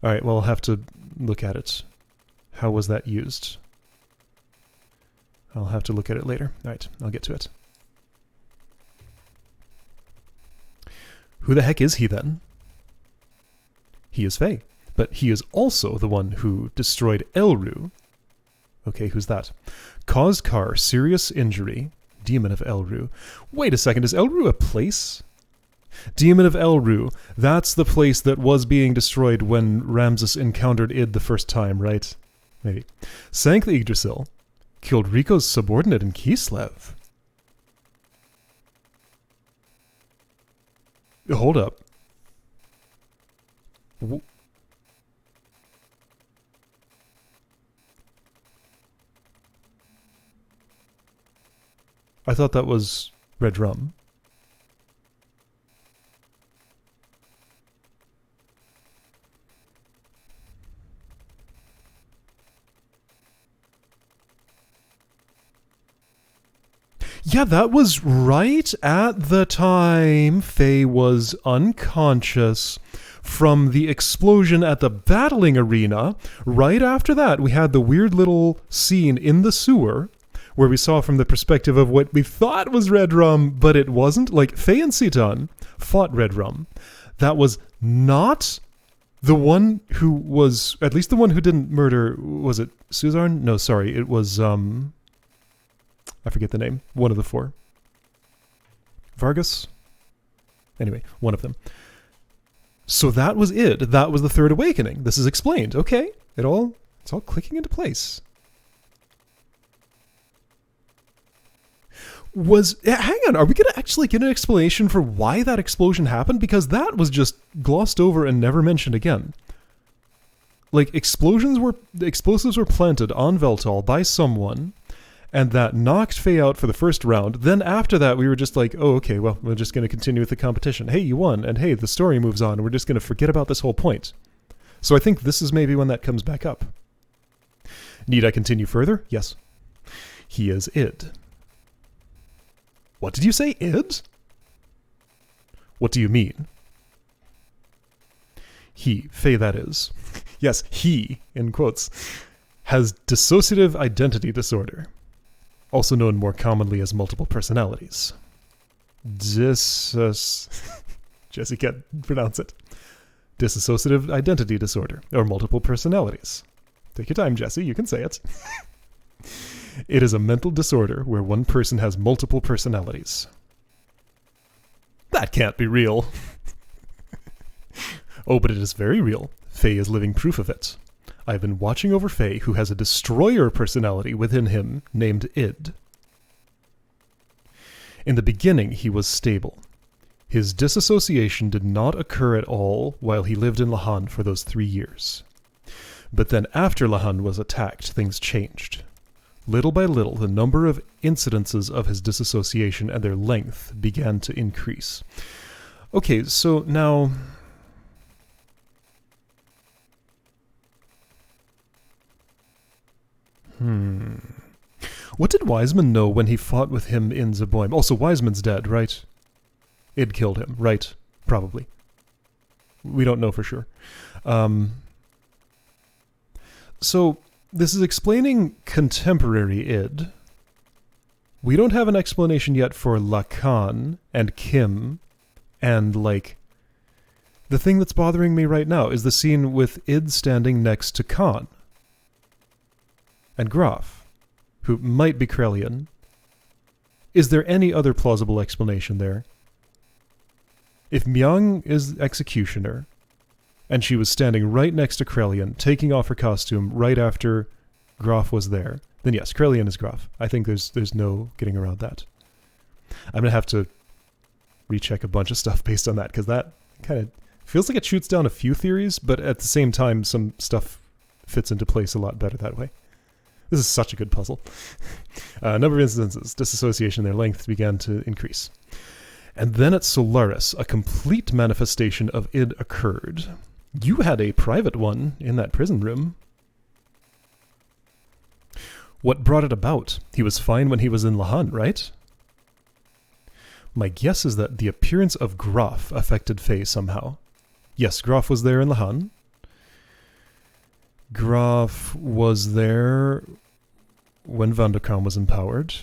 All right, well, I'll have to look at it. How was that used? I'll have to look at it later. All right, I'll get to it. Who the heck is he, then? He is Fei, but he is also the one who destroyed Elru. Okay, who's that? Caused Kar serious injury. Demon of Elru. Wait a second, is Elru a place? Demon of Elru. That's the place that was being destroyed when Ramses encountered Id the first time, right? Maybe. Sank the Yggdrasil. Killed Rico's subordinate in Kislev. Hold up. I thought that was Red Rum. Yeah, that was right at the time Fei was unconscious from the explosion at the battling arena. Right after that, we had the weird little scene in the sewer where we saw from the perspective of what we thought was Red Rum, but it wasn't. Like, Fei and Citan fought Red Rum. That was not the one who was, at least the one who didn't murder, was it Suzarn? No, sorry, it was, I forget the name. One of the four. Vargas? Anyway, one of them. So that was it. That was the Third Awakening. This is explained. Okay. It's all clicking into place. Hang on, are we going to actually get an explanation for why that explosion happened? Because that was just glossed over and never mentioned again. Like, explosives were planted on Veltal by someone, And that knocked Fei out for the first round. Then after that, we were just like, oh, okay, well, we're just going to continue with the competition. Hey, you won. And hey, the story moves on. We're just going to forget about this whole point. So I think this is maybe when that comes back up. Need I continue further? Yes. He is id. What did you say, id? What do you mean? He, Fei that is. Yes, he, in quotes, has dissociative identity disorder, also known more commonly as multiple personalities. Jesse can't pronounce it. Dissociative identity disorder, or multiple personalities. Take your time, Jesse, you can say it. It is a mental disorder where one person has multiple personalities. That can't be real. Oh, but it is very real. Fei is living proof of it. I've been watching over Fei, who has a destroyer personality within him named id. In the beginning, he was stable. His disassociation did not occur at all while he lived in Lahan for those 3 years. But then after Lahan was attacked, things changed. Little by little, the number of incidences of his disassociation and their length began to increase. Okay, so now... What did Wiseman know when he fought with him in Zeboim? Also, Wiseman's dead, right? Id killed him, right? Probably. We don't know for sure. So, this is explaining contemporary id. We don't have an explanation yet for Lacan and Kim and, like... The thing that's bothering me right now is the scene with id standing next to Cain and Graf, who might be Krelian. Is there any other plausible explanation there? If Myung is executioner, and she was standing right next to Krelian, taking off her costume right after Graf was there, then yes, Krelian is Graf. I think there's no getting around that. I'm going to have to recheck a bunch of stuff based on that, because that kind of feels like it shoots down a few theories, but at the same time, some stuff fits into place a lot better that way. This is such a good puzzle. A number of instances, disassociation, their length began to increase. And then at Solaris, a complete manifestation of id occurred. You had a private one in that prison room. What brought it about? He was fine when he was in Lahan, right? My guess is that the appearance of Graf affected Fei somehow. Yes, Graf was there in Lahan. Graf was there when Vandekam was empowered.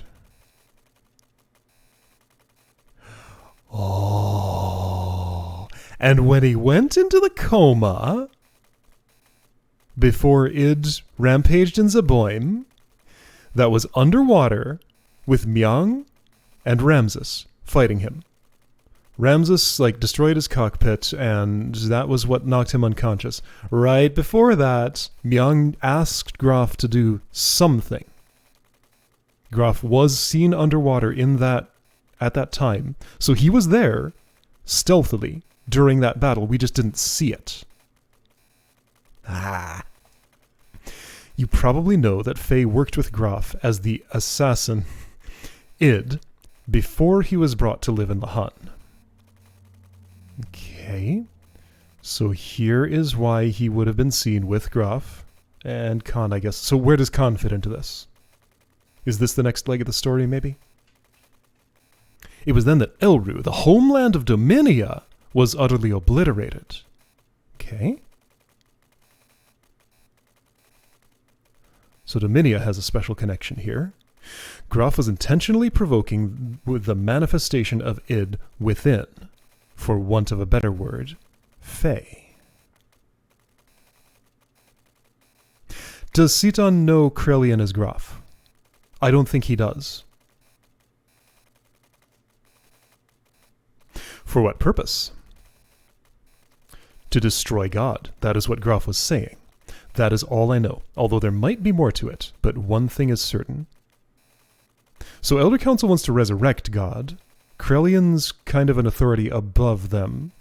Oh. And when he went into the coma, before id rampaged in Zeboim, that was underwater with Myung and Ramses fighting him. Ramses, destroyed his cockpit, and that was what knocked him unconscious. Right before that, Myung asked Graf to do something. Graf was seen underwater at that time, so he was there, stealthily, during that battle. We just didn't see it. You probably know that Fei worked with Graf as the assassin, id, before he was brought to live in Lahan. Okay, so here is why he would have been seen with Graf and Cain, I guess. So where does Cain fit into this? Is this the next leg of the story, maybe? It was then that Elru, the homeland of Dominia, was utterly obliterated. Okay. So Dominia has a special connection here. Graf was intentionally provoking with the manifestation of id within, for want of a better word, Fei. Does Citan know Krelian as Graf? I don't think he does. For what purpose? To destroy God. That is what Graf was saying. That is all I know, although there might be more to it, but one thing is certain. So Elder Council wants to resurrect God. Krelian's kind of an authority above them.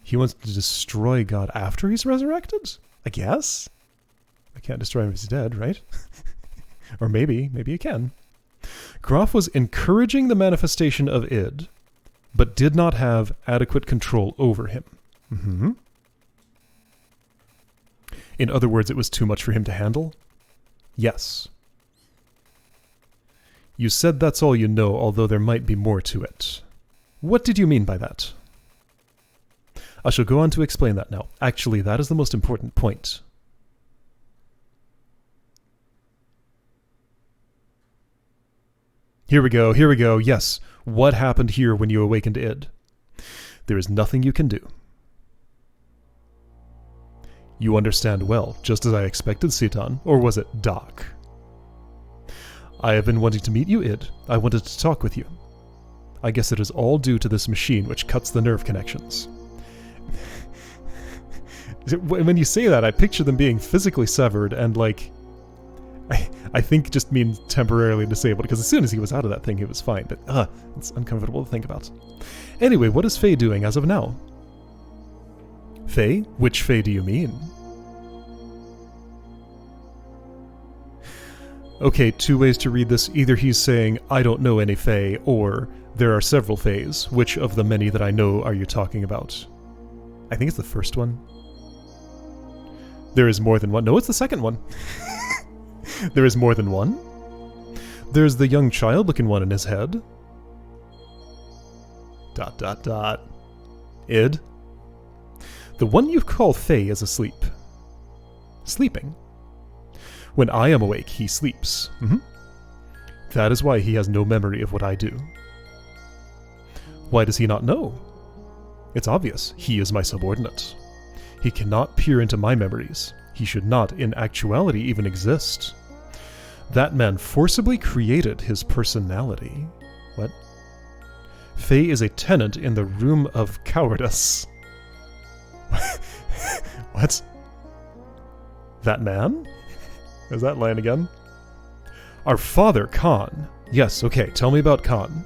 He wants to destroy God after he's resurrected? I guess? I can't destroy him if he's dead, right? Or maybe you can. Graf was encouraging the manifestation of id, but did not have adequate control over him. Mm-hmm. In other words, it was too much for him to handle? Yes. You said that's all you know, although there might be more to it. What did you mean by that? I shall go on to explain that now. Actually, that is the most important point. Here we go, yes. What happened here when you awakened id? There is nothing you can do. You understand well, just as I expected, Citan, or was it Doc? I have been wanting to meet you, id. I wanted to talk with you. I guess it is all due to this machine which cuts the nerve connections. When you say that, I picture them being physically severed and, like, I think just means temporarily disabled, because as soon as he was out of that thing, he was fine, but, it's uncomfortable to think about. Anyway, what is Fei doing as of now? Fei? Which Fei do you mean? Okay, two ways to read this. Either he's saying, I don't know any Fei, or there are several Feis. Which of the many that I know are you talking about? I think it's the first one. There is more than one. No, it's the second one. There is more than one? There's the young child-looking one in his head. ... Id? The one you call Fei is asleep. Sleeping? When I am awake, he sleeps. That is why he has no memory of what I do. Why does he not know? It's obvious. He is my subordinate. He cannot peer into my memories. He should not, in actuality, even exist. That man forcibly created his personality. What? Fei is a tenant in the room of cowardice. What? That man? Is that line again? Our father, Cain. Yes, okay, tell me about Cain.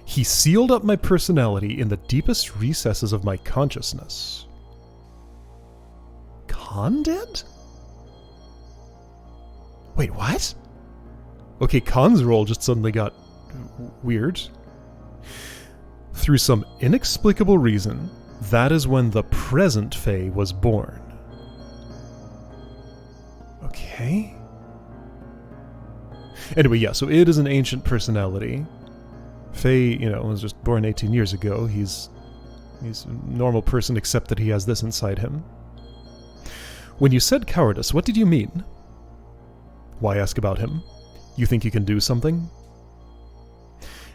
He sealed up my personality in the deepest recesses of my consciousness. Cain did? Wait, what? Okay, Cain's role just suddenly got weird. Through some inexplicable reason, that is when the present Fei was born. Okay. Anyway, yeah, so id is an ancient personality. Fei, was just born 18 years ago. He's a normal person except that he has this inside him. When you said cowardice, what did you mean? Why ask about him? You think you can do something?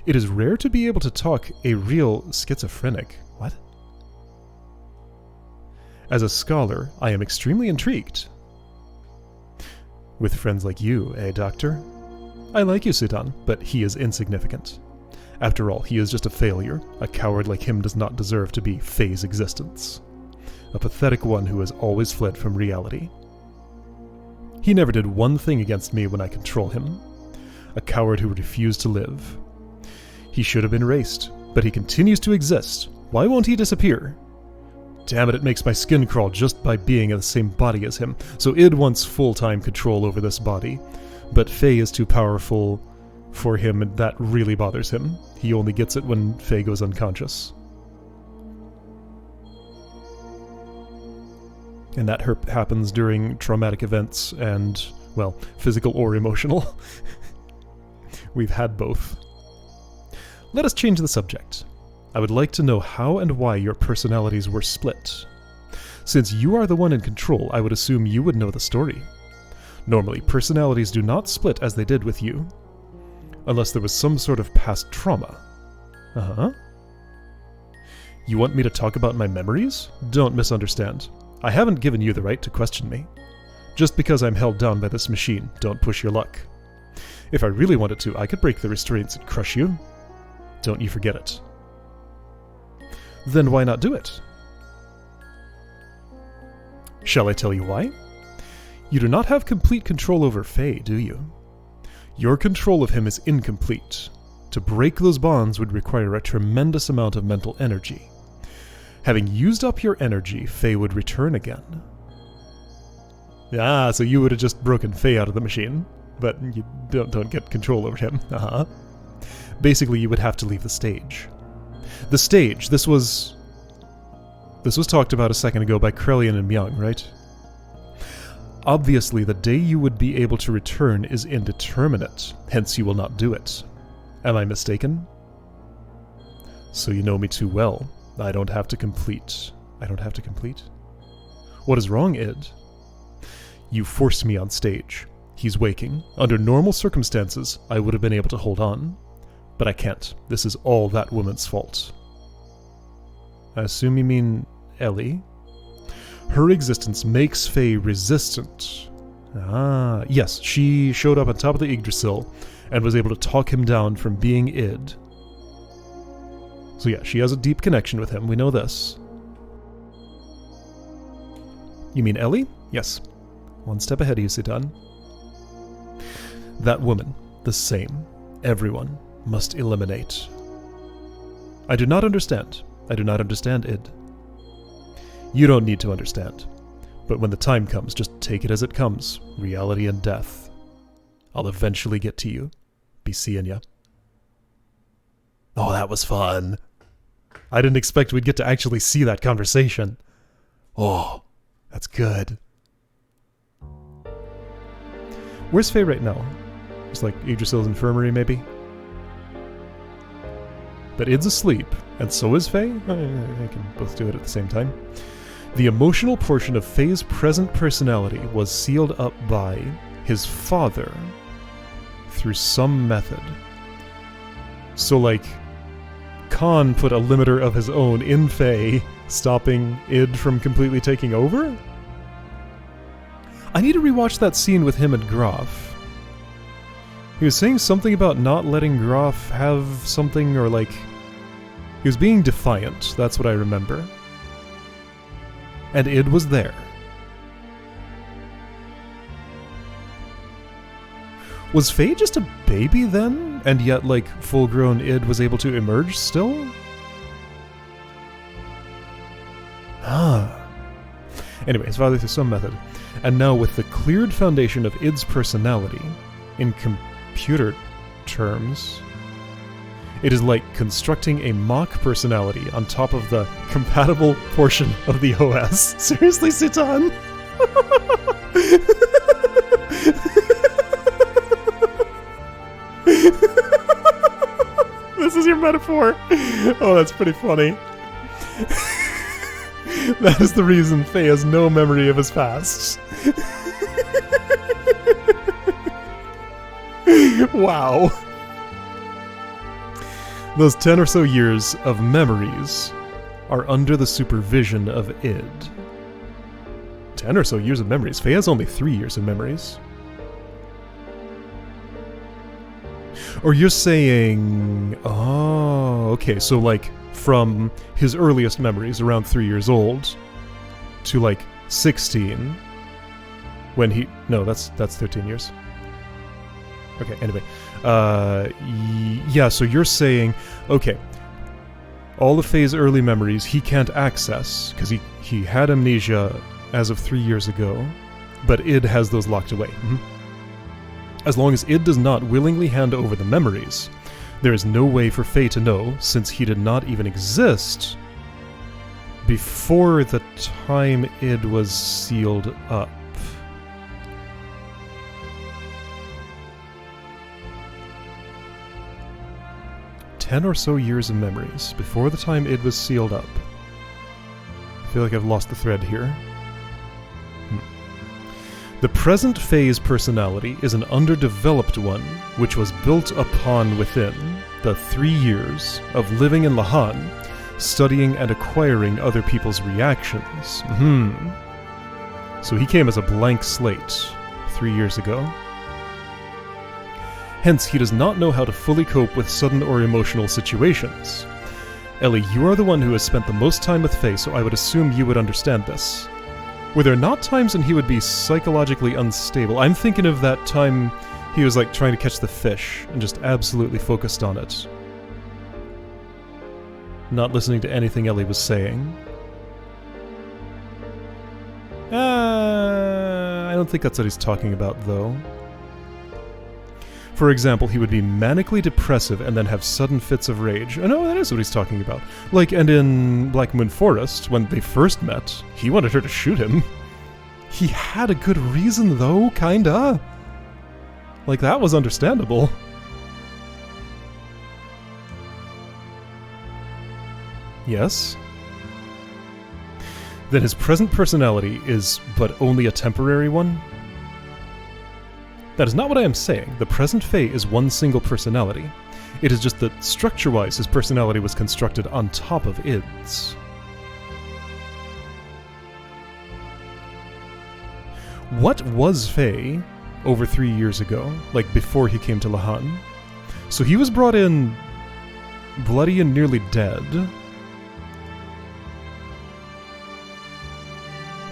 It is rare to be able to talk a real schizophrenic. What? As a scholar, I am extremely intrigued. With friends like you, eh, Doctor? I like you, Citan, but he is insignificant. After all, he is just a failure. A coward like him does not deserve to be Fei's existence. A pathetic one who has always fled from reality. He never did one thing against me when I control him. A coward who refused to live. He should have been erased, but he continues to exist. Why won't he disappear? Damn it, it makes my skin crawl just by being in the same body as him. So id wants full-time control over this body, but Fei is too powerful for him, and that really bothers him. He only gets it when Fei goes unconscious. And that happens during traumatic events and, well, physical or emotional. We've had both. Let us change the subject. I would like to know how and why your personalities were split. Since you are the one in control, I would assume you would know the story. Normally, personalities do not split as they did with you, unless there was some sort of past trauma. Uh-huh. You want me to talk about my memories? Don't misunderstand. I haven't given you the right to question me. Just because I'm held down by this machine, don't push your luck. If I really wanted to, I could break the restraints and crush you. Don't you forget it. Then why not do it? Shall I tell you why? You do not have complete control over Fei, do you? Your control of him is incomplete. To break those bonds would require a tremendous amount of mental energy. Having used up your energy, Fei would return again. Ah, so you would have just broken Fei out of the machine. but you don't get control over him. Basically, you would have to leave the stage. The stage, this was talked about a second ago by Krelian and Myung, right? Obviously, the day you would be able to return is indeterminate, hence you will not do it. Am I mistaken? So you know me too well. I don't have to complete. What is wrong, Id? You forced me on stage. He's waking. Under normal circumstances, I would have been able to hold on. But I can't. This is all that woman's fault. I assume you mean Elly? Her existence makes Fei resistant. Ah, yes, she showed up on top of the Yggdrasil and was able to talk him down from being Id. So yeah, she has a deep connection with him, we know this. You mean Elly? Yes. One step ahead of you, Citan. That woman, the same. Everyone must eliminate. I do not understand. I do not understand, Id. You don't need to understand. But when the time comes, just take it as it comes. Reality and death. I'll eventually get to you. Be seeing ya. Oh, that was fun. I didn't expect we'd get to actually see that conversation. Oh, that's good. Where's Fei right now? It's like Yggdrasil's infirmary, maybe? But Id's asleep, and so is Fei? I can both do it at the same time. The emotional portion of Fei's present personality was sealed up by his father through some method. So, like, Cain put a limiter of his own in Fei, stopping Id from completely taking over? I need to rewatch that scene with him and Graf. He was saying something about not letting Graf have something, or like... He was being defiant, that's what I remember. And Id was there. Was Fei just a baby then? And yet, like, full-grown Id was able to emerge still? Anyway, his father through some method. And now with the cleared foundation of Id's personality, in computer terms, it is like constructing a mock personality on top of the compatible portion of the OS. Seriously, Citan? This is your metaphor. Oh, that's pretty funny. That is the reason Fei has no memory of his past. Wow. Those 10 or so years of memories are under the supervision of Id. 10 or so years of memories? Fei has only 3 years of memories. Or you're saying... Oh, okay, so like from his earliest memories, around 3 years old, to like 16, when he... No, that's 13 years. Okay, anyway. Yeah, so you're saying, okay, all of Fei's early memories he can't access, because he had amnesia as of 3 years ago, but Id has those locked away. As long as Id does not willingly hand over the memories, there is no way for Fei to know, since he did not even exist before the time Id was sealed up. "10 or so years of memories, before the time Id was sealed up." I feel like I've lost the thread here. The present Fei's personality is an underdeveloped one, which was built upon within the 3 years of living in Lahan, studying and acquiring other people's reactions. So he came as a blank slate 3 years ago. Hence, he does not know how to fully cope with sudden or emotional situations. Elly, you are the one who has spent the most time with Fei, so I would assume you would understand this. Were there not times when he would be psychologically unstable? I'm thinking of that time he was like trying to catch the fish and just absolutely focused on it. Not listening to anything Elly was saying. I don't think that's what he's talking about, though. For example, he would be manically depressive and then have sudden fits of rage. Oh no, that is what he's talking about. Like, and in Black Moon Forest, when they first met, he wanted her to shoot him. He had a good reason though, kinda. Like, that was understandable. Yes? Then his present personality is but only a temporary one? That is not what I am saying. The present Fei is one single personality. It is just that, structure-wise, his personality was constructed on top of id's. What was Fei over 3 years ago, like before he came to Lahan? So he was brought in bloody and nearly dead.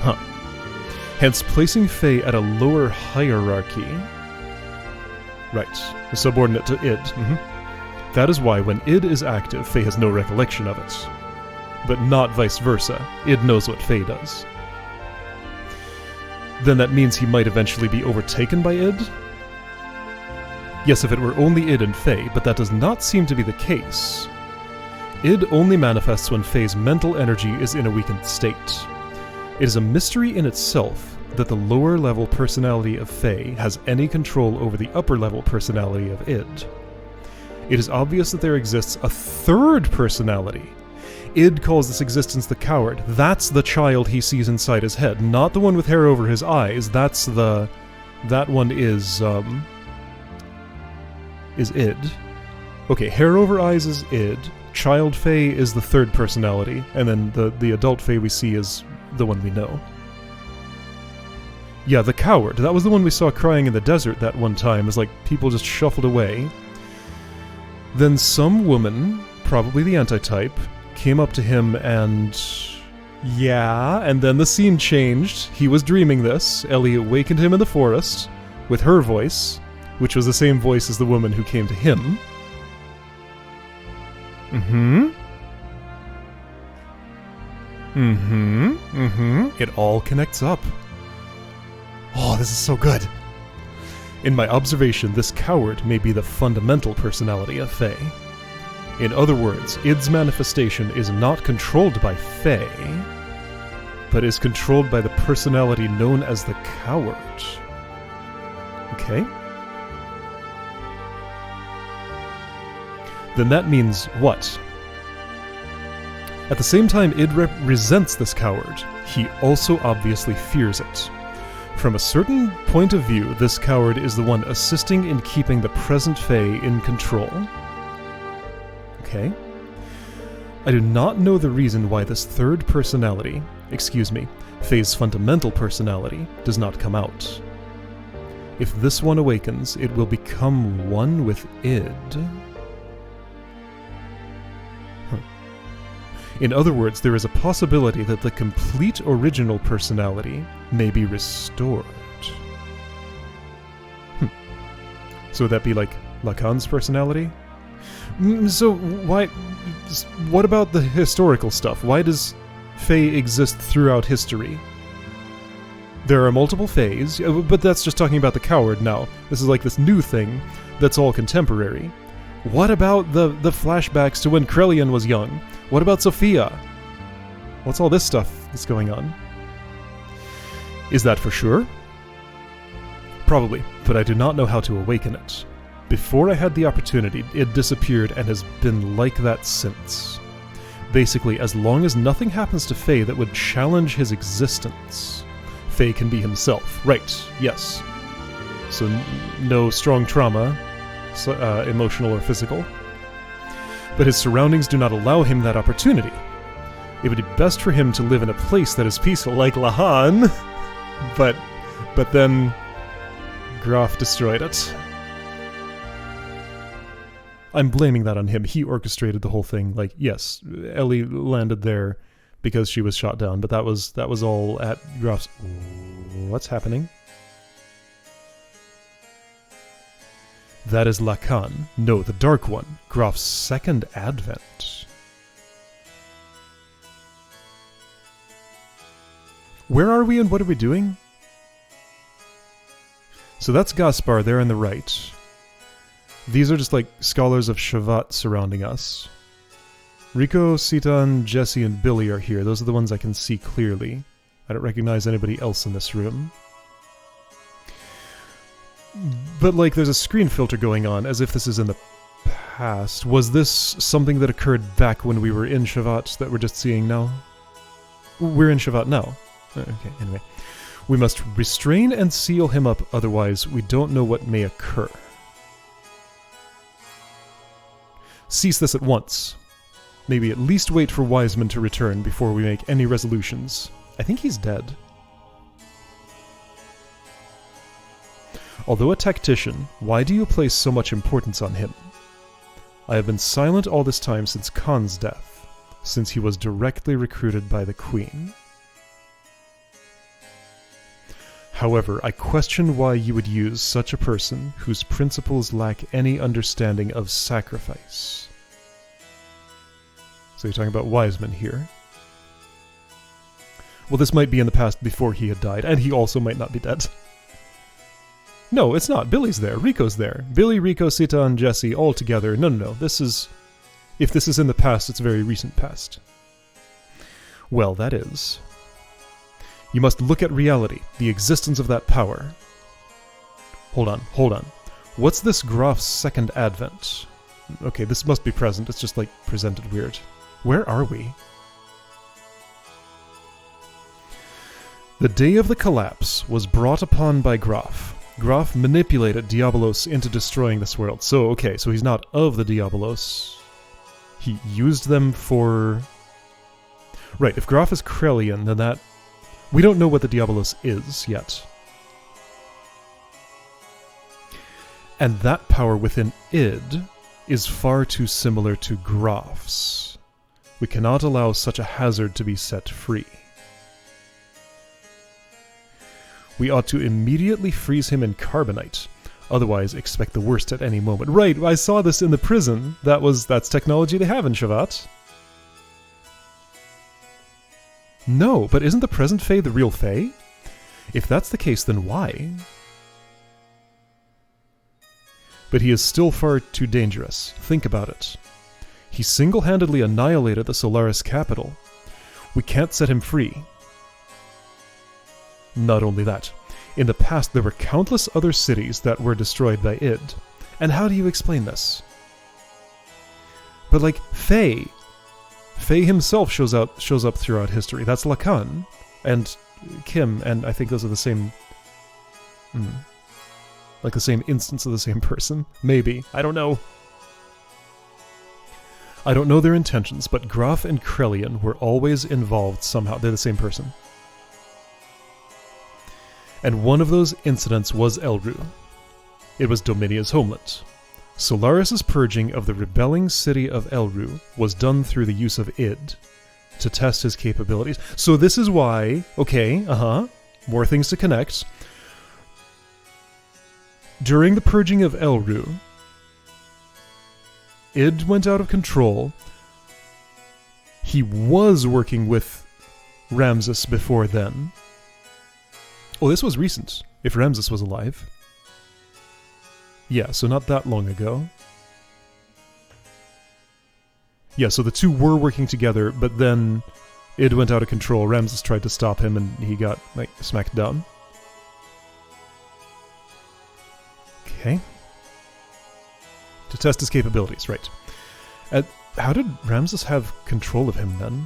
Huh. Hence placing Fei at a lower hierarchy. Right. Subordinate to id. That is why when id is active, Fei has no recollection of it. But not vice versa. Id knows what Fei does. Then that means he might eventually be overtaken by id? Yes, if it were only id and Fei, but that does not seem to be the case. Id only manifests when Fei's mental energy is in a weakened state. It is a mystery in itself that the lower level personality of Fei has any control over the upper level personality of id. It is obvious that there exists a third personality. Id calls this existence the coward. That's the child he sees inside his head, not the one with hair over his eyes. That one is id. Okay, hair over eyes is id. Child Fei is the third personality, and then the adult Fei we see is the one we know. Yeah, the coward. That was the one we saw crying in the desert that one time, as like people just shuffled away. Then some woman, probably the antitype, came up to him and... yeah, and then the scene changed. He was dreaming this. Elly awakened him in the forest, with her voice, which was the same voice as the woman who came to him. It all connects up. Oh, this is so good. In my observation, this coward may be the fundamental personality of Fei. In other words, id's manifestation is not controlled by Fei, but is controlled by the personality known as the coward. Okay? Then that means what? At the same time id resents this coward, he also obviously fears it. From a certain point of view, this coward is the one assisting in keeping the present Fei in control. Okay. I do not know the reason why this third personality, Fei's fundamental personality, does not come out. If this one awakens, it will become one with id. In other words, there is a possibility that the complete original personality may be restored. So would that be like Lacan's personality? So why... what about the historical stuff? Why does Fei exist throughout history? There are multiple Feis, but that's just talking about the coward now. This is like this new thing that's all contemporary. What about the flashbacks to when Krelian was young? What about Sophia? What's all this stuff that's going on? Is that for sure? Probably, but I do not know how to awaken it. Before I had the opportunity, it disappeared and has been like that since. Basically, as long as nothing happens to Fei that would challenge his existence, Fei can be himself. Right, yes. So no strong trauma, emotional or physical. But his surroundings do not allow him that opportunity. It would be best for him to live in a place that is peaceful, like Lahan, but then Graf destroyed it. I'm blaming that on him. He orchestrated the whole thing. Like, yes, Elly landed there because she was shot down, but that was all at Graf's... What's happening? That is Lacan. No, the Dark One. Graf's second advent. Where are we and what are we doing? So that's Gaspar there on the right. These are just like scholars of Shavat surrounding us. Rico, Citan, Jesse, and Billy are here. Those are the ones I can see clearly. I don't recognize anybody else in this room. But, like, there's a screen filter going on, as if this is in the past. Was this something that occurred back when we were in Shavat that we're just seeing now? We're in Shavat now. Okay, anyway. We must restrain and seal him up, otherwise we don't know what may occur. Cease this at once. Maybe at least wait for Wiseman to return before we make any resolutions. I think he's dead. Although a tactician, why do you place so much importance on him? I have been silent all this time since Cain's death, since he was directly recruited by the Queen. However, I question why you would use such a person whose principles lack any understanding of sacrifice. So you're talking about Wiseman here. Well, this might be in the past before he had died, and he also might not be dead. No, it's not. Billy's there. Rico's there. Billy, Rico, Citan, Jesse, all together. No. This is... If this is in the past, it's very recent past. Well, that is... You must look at reality, the existence of that power. Hold on. What's this Graf's second advent? Okay, this must be present. It's just, like, presented weird. Where are we? The day of the collapse was brought upon by Graf. Graf manipulated Diabolos into destroying this world. So, okay, so he's not of the Diabolos. He used them for... Right, if Graf is Krelian, then that... We don't know what the Diabolos is yet. And that power within id is far too similar to Graf's. We cannot allow such a hazard to be set free. We ought to immediately freeze him in carbonite, otherwise expect the worst at any moment. Right, I saw this in the prison. That's technology they have in Shavat. No, but isn't the present Fei the real Fei? If that's the case, then why? But he is still far too dangerous. Think about it. He single-handedly annihilated the Solaris capital. We can't set him free. Not only that, in the past there were countless other cities that were destroyed by id. And how do you explain this? But like, Fei himself shows up throughout history. That's Lacan, and Kim, and I think those are the same... like the same instance of the same person. Maybe. I don't know. I don't know their intentions, but Graf and Krelian were always involved somehow. They're the same person. And one of those incidents was Elru. It was Dominia's homeland. Solaris' purging of the rebelling city of Elru was done through the use of id, to test his capabilities. So this is why... Okay, more things to connect. During the purging of Elru, id went out of control. He was working with Ramses before then. Oh, this was recent, if Ramses was alive. Yeah, so not that long ago. Yeah, so the two were working together, but then id went out of control. Ramses tried to stop him, and he got, like, smacked down. Okay. To test his capabilities, right. How did Ramses have control of him, then?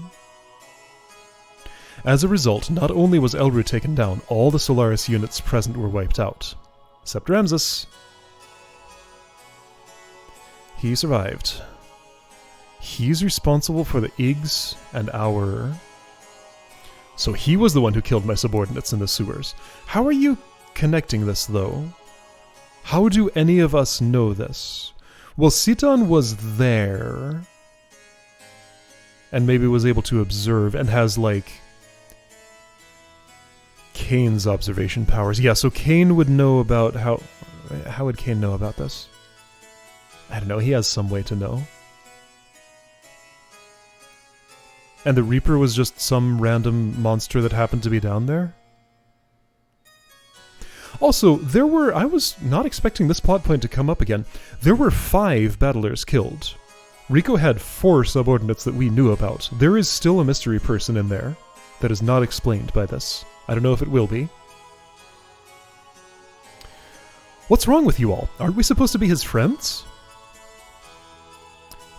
As a result, not only was Elru taken down, all the Solaris units present were wiped out. Except Ramses. He survived. He's responsible for the Igs and our... So he was the one who killed my subordinates in the sewers. How are you connecting this, though? How do any of us know this? Well, Citan was there, and maybe was able to observe, and has, like, Cain's observation powers. Yeah, so Cain would know about how... How would Cain know about this? I don't know, he has some way to know. And the Reaper was just some random monster that happened to be down there? Also, I was not expecting this plot point to come up again. There were 5 battlers killed. Rico had 4 subordinates that we knew about. There is still a mystery person in there that is not explained by this. I don't know if it will be. What's wrong with you all? Aren't we supposed to be his friends?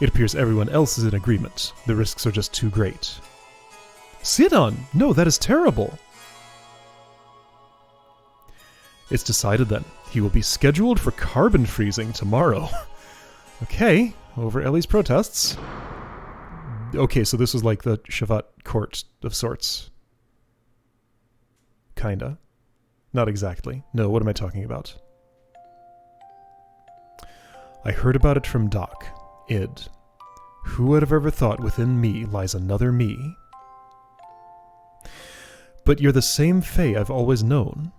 It appears everyone else is in agreement. The risks are just too great. Citan! No, that is terrible! It's decided then. He will be scheduled for carbon freezing tomorrow. Okay, over Elly's protests. Okay, so this was like the Shavat court of sorts. Kinda. Not exactly. No, what am I talking about? I heard about it from Doc. Id. Who would have ever thought within me lies another me? But you're the same Fei I've always known.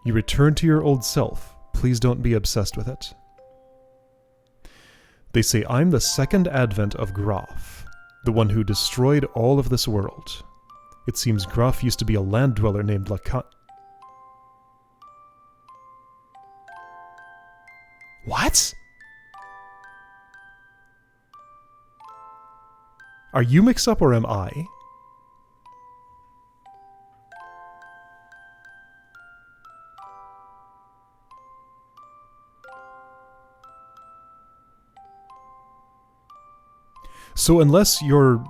You return to your old self. Please don't be obsessed with it. They say I'm the second advent of Graf, the one who destroyed all of this world. It seems Graf used to be a land dweller named Cain. What? Are you mixed up or am I? So unless your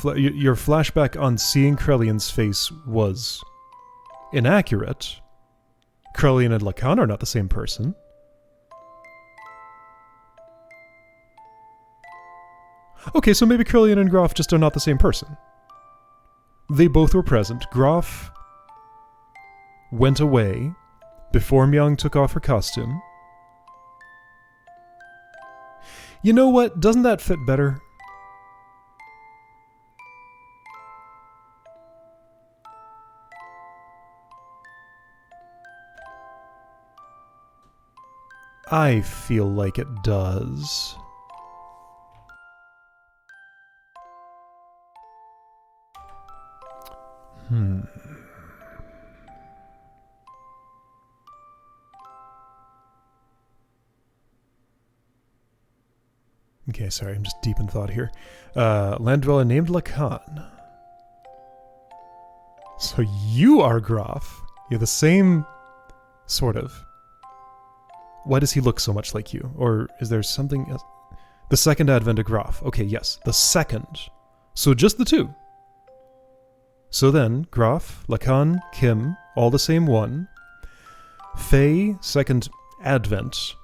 your flashback on seeing Krelian's face was inaccurate, Krelian and Cain are not the same person. Okay, so maybe Krelian and Graf just are not the same person. They both were present. Graf went away before Myung took off her costume. You know what? Doesn't that fit better? I feel like it does. Okay, sorry, I'm just deep in thought here. Land dweller named Cain. So you are Graf. You're the same... sort of. Why does he look so much like you? Or is there something else? The second advent of Graf. Okay, yes, the second. So just the 2. So then, Graf, Cain, Kim, all the same one. Fei, second advent.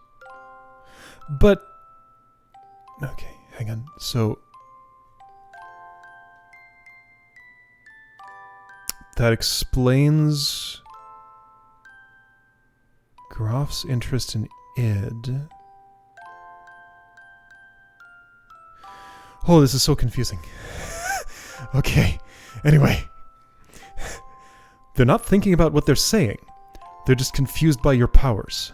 But... okay, hang on. So... that explains... Graf's interest in id. Oh, this is so confusing. Okay, anyway. They're not thinking about what they're saying. They're just confused by your powers.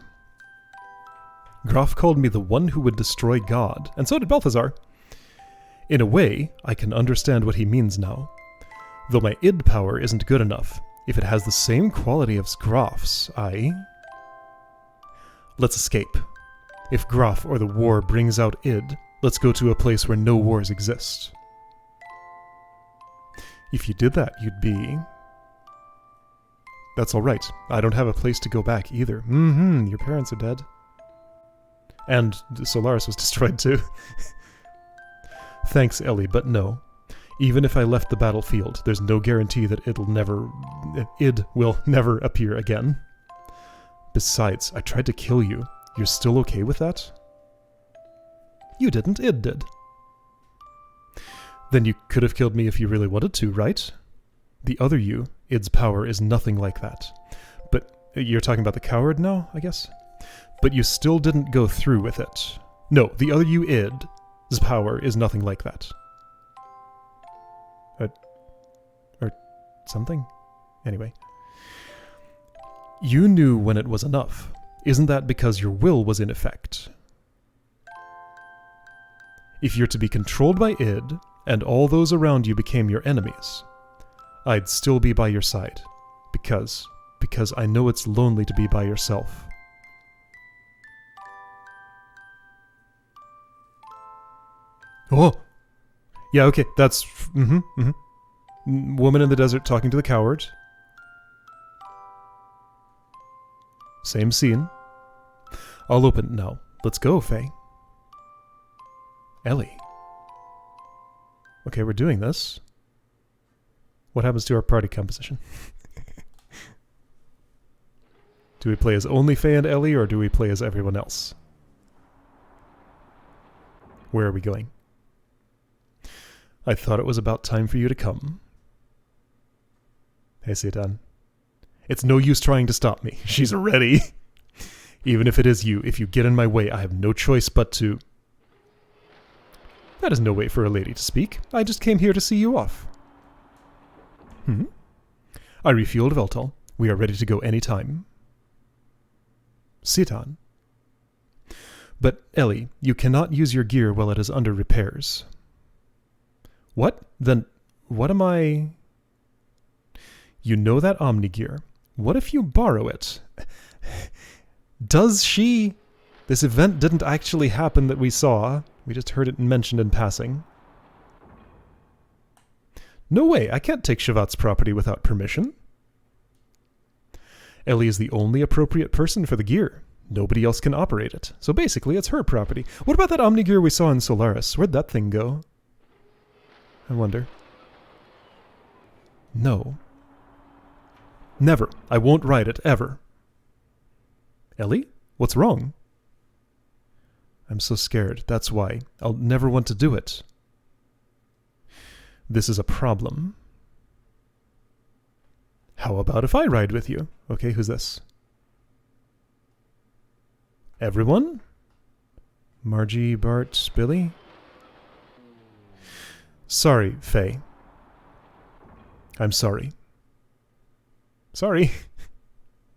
Graf called me the one who would destroy God, and so did Balthazar. In a way, I can understand what he means now. Though my id power isn't good enough, if it has the same quality as Graf's, Let's escape. If Graf or the war brings out id, let's go to a place where no wars exist. If you did that, you'd be... That's alright. I don't have a place to go back either. Your parents are dead. And Solaris was destroyed too. Thanks, Elly, but no. Even if I left the battlefield, there's no guarantee that id will never appear again. Besides, I tried to kill you. You're still okay with that? You didn't, id did. Then you could have killed me if you really wanted to, right? The other you, id's power is nothing like that. But you're talking about the coward now, I guess? But you still didn't go through with it. No, the other you, id's power is nothing like that. Or something? Anyway. You knew when it was enough. Isn't that because your will was in effect? If you're to be controlled by id, and all those around you became your enemies, I'd still be by your side. Because because I know it's lonely to be by yourself. Oh! Yeah, okay, that's... Woman in the desert talking to the coward. Same scene. I'll open now. Let's go, Fei. Elly. Okay, we're doing this. What happens to our party composition? Do we play as only Fei and Elly, or do we play as everyone else? Where are we going? I thought it was about time for you to come. Hey, Citan. It's no use trying to stop me. She's ready. Even if it is you, if you get in my way, I have no choice but to... That is no way for a lady to speak. I just came here to see you off. I refueled Veltal. We are ready to go any time. Citan. But, Elly, you cannot use your gear while it is under repairs. What? Then, what am I... You know that Omni gear. What if you borrow it? Does she... This event didn't actually happen that we saw. We just heard it mentioned in passing. No way, I can't take Shevat's property without permission. Elly is the only appropriate person for the gear. Nobody else can operate it. So basically, it's her property. What about that Omni gear we saw in Solaris? Where'd that thing go? I wonder. No. Never. I won't ride it, ever. Elly? What's wrong? I'm so scared. That's why. I'll never want to do it. This is a problem. How about if I ride with you? Okay, who's this? Everyone? Margie, Bart, Billy? Sorry, Fei. I'm sorry. Sorry?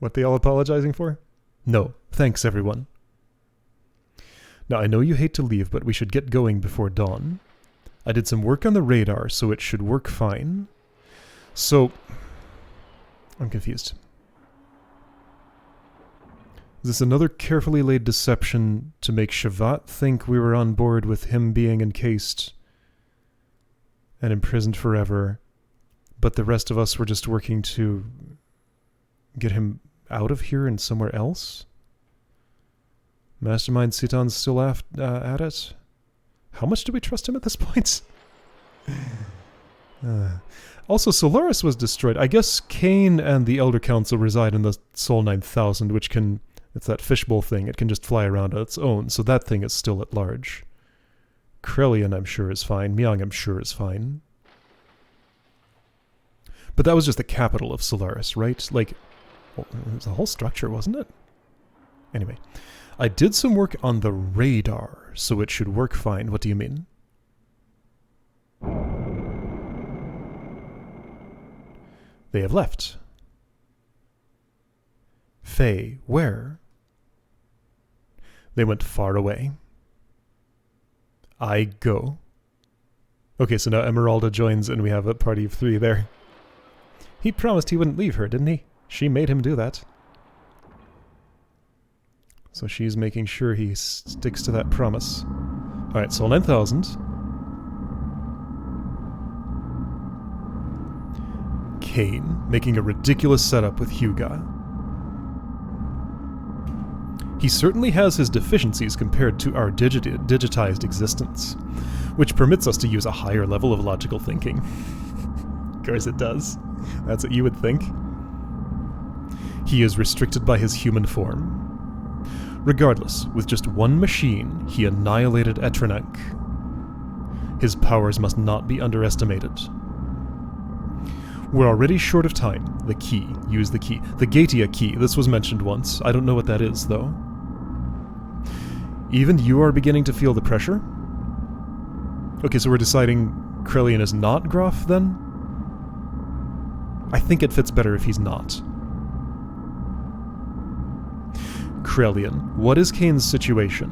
What they all apologizing for? No, thanks everyone. Now I know you hate to leave, but we should get going before dawn. I did some work on the radar, so it should work fine. So... I'm confused. Is this another carefully laid deception to make Shevat think we were on board with him being encased and imprisoned forever, but the rest of us were just working to get him out of here and somewhere else? Mastermind Citan's still at it? How much do we trust him at this point? Also, Solaris was destroyed. I guess Cain and the Elder Council reside in the Sol 9000, which can... It's that fishbowl thing. It can just fly around on its own, so that thing is still at large. Krelian, I'm sure, is fine. Myung, I'm sure, is fine. But that was just the capital of Solaris, right? Like, well, it was the whole structure, wasn't it? Anyway, I did some work on the radar, so it should work fine. What do you mean? They have left. Fei, where? They went far away. I go. Okay, so now Emeralda joins and we have a party of 3 there. He promised he wouldn't leave her, didn't he? She made him do that. So she's making sure he sticks to that promise. Alright, Sol 9000. Cain, making a ridiculous setup with Hyuga. He certainly has his deficiencies compared to our digitized existence, which permits us to use a higher level of logical thinking. Of course it does. That's what you would think. He is restricted by his human form. Regardless, with just one machine, he annihilated Etranank. His powers must not be underestimated. We're already short of time. The key. Use the key. The Gatia key. This was mentioned once. I don't know what that is, though. Even you are beginning to feel the pressure? Okay, so we're deciding Krelian is not Groff, then? I think it fits better if he's not. Krelian, what is Cain's situation?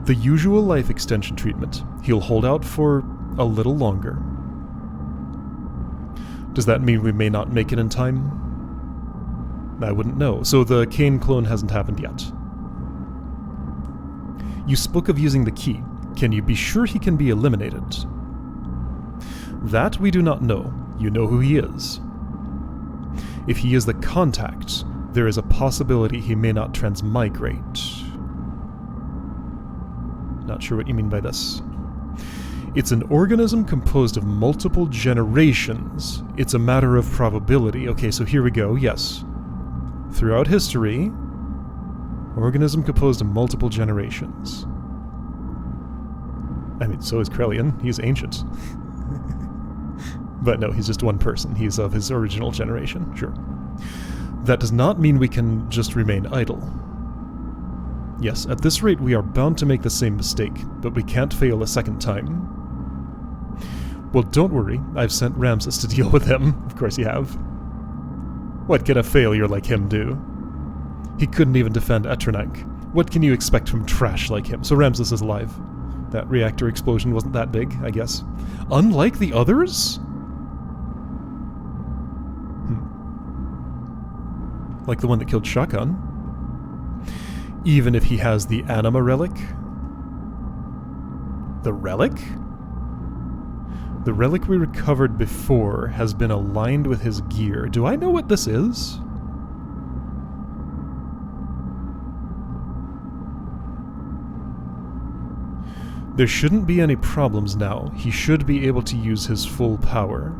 The usual life extension treatment. He'll hold out for a little longer. Does that mean we may not make it in time? I wouldn't know. So the Cain clone hasn't happened yet. You spoke of using the key. Can you be sure he can be eliminated? That we do not know. You know who he is. If he is the contact, there is a possibility he may not transmigrate. Not sure what you mean by this. It's an organism composed of multiple generations. It's a matter of probability. Okay, so here we go. Yes. Throughout history, organism composed of multiple generations. I mean, so is Krelian. He's ancient. But no, he's just one person. He's of his original generation, sure. That does not mean we can just remain idle. Yes, at this rate we are bound to make the same mistake, but we can't fail a second time. Well, don't worry, I've sent Ramses to deal with him. Of course you have. What can a failure like him do? He couldn't even defend Etrenak. What can you expect from trash like him? So Ramses is alive. That reactor explosion wasn't that big, I guess. Unlike the others? Like the one that killed Shakan. Even if he has the Anima relic? The relic? The relic we recovered before has been aligned with his gear. Do I know what this is? There shouldn't be any problems now. He should be able to use his full power.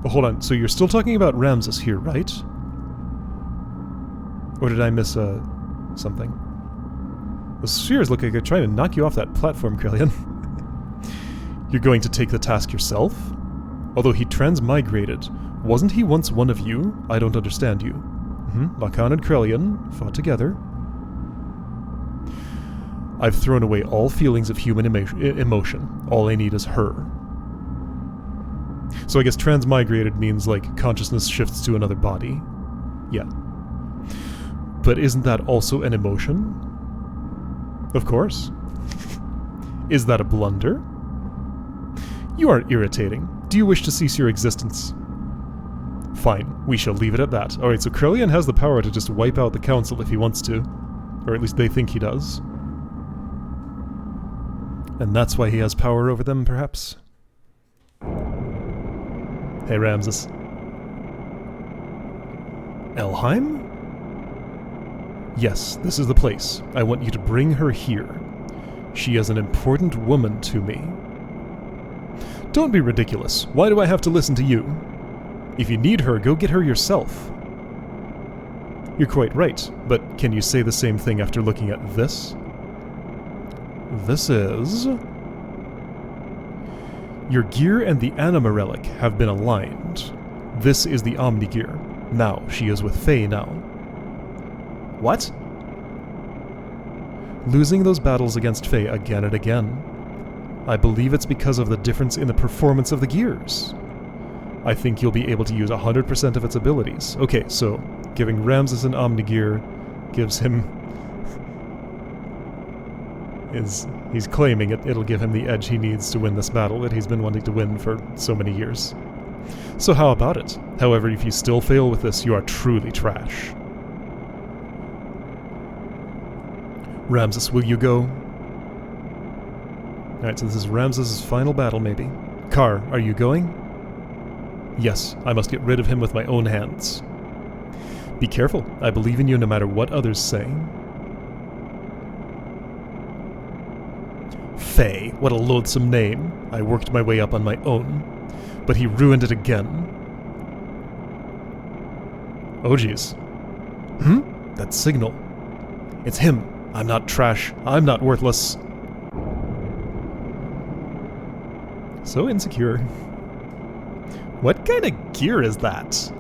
Oh, hold on, so you're still talking about Ramses here, right? Or did I miss something? The spheres look like they're trying to knock you off that platform, Krelian. You're going to take the task yourself? Although he transmigrated, wasn't he once one of you? I don't understand you. Lacan and Krelian fought together. I've thrown away all feelings of human emotion. All I need is her. So I guess transmigrated means, like, consciousness shifts to another body. Yeah. But isn't that also an emotion? Of course. Is that a blunder? You are irritating. Do you wish to cease your existence? Fine, we shall leave it at that. Alright, so Krelian has the power to just wipe out the council if he wants to. Or at least they think he does. And that's why he has power over them, perhaps? Hey, Ramses. Elheim? Yes, this is the place. I want you to bring her here. She is an important woman to me. Don't be ridiculous. Why do I have to listen to you? If you need her, go get her yourself. You're quite right, but can you say the same thing after looking at this? This is... Your gear and the Anima relic have been aligned. This is the Omni gear. Now, she is with Fei now. What? Losing those battles against Fei again and again. I believe it's because of the difference in the performance of the gears. I think you'll be able to use 100% of its abilities. Okay, so giving Ramses an Omni gear gives him... He's claiming it'll give him the edge he needs to win this battle that he's been wanting to win for so many years. So how about it? However, if you still fail with this, you are truly trash. Ramses, will you go? Alright, so this is Ramses' final battle, maybe. Kar, are you going? Yes, I must get rid of him with my own hands. Be careful. I believe in you no matter what others say. Fei, what a loathsome name. I worked my way up on my own. But he ruined it again. Oh jeez. That signal. It's him. I'm not trash. I'm not worthless. So insecure. What kind of gear is that?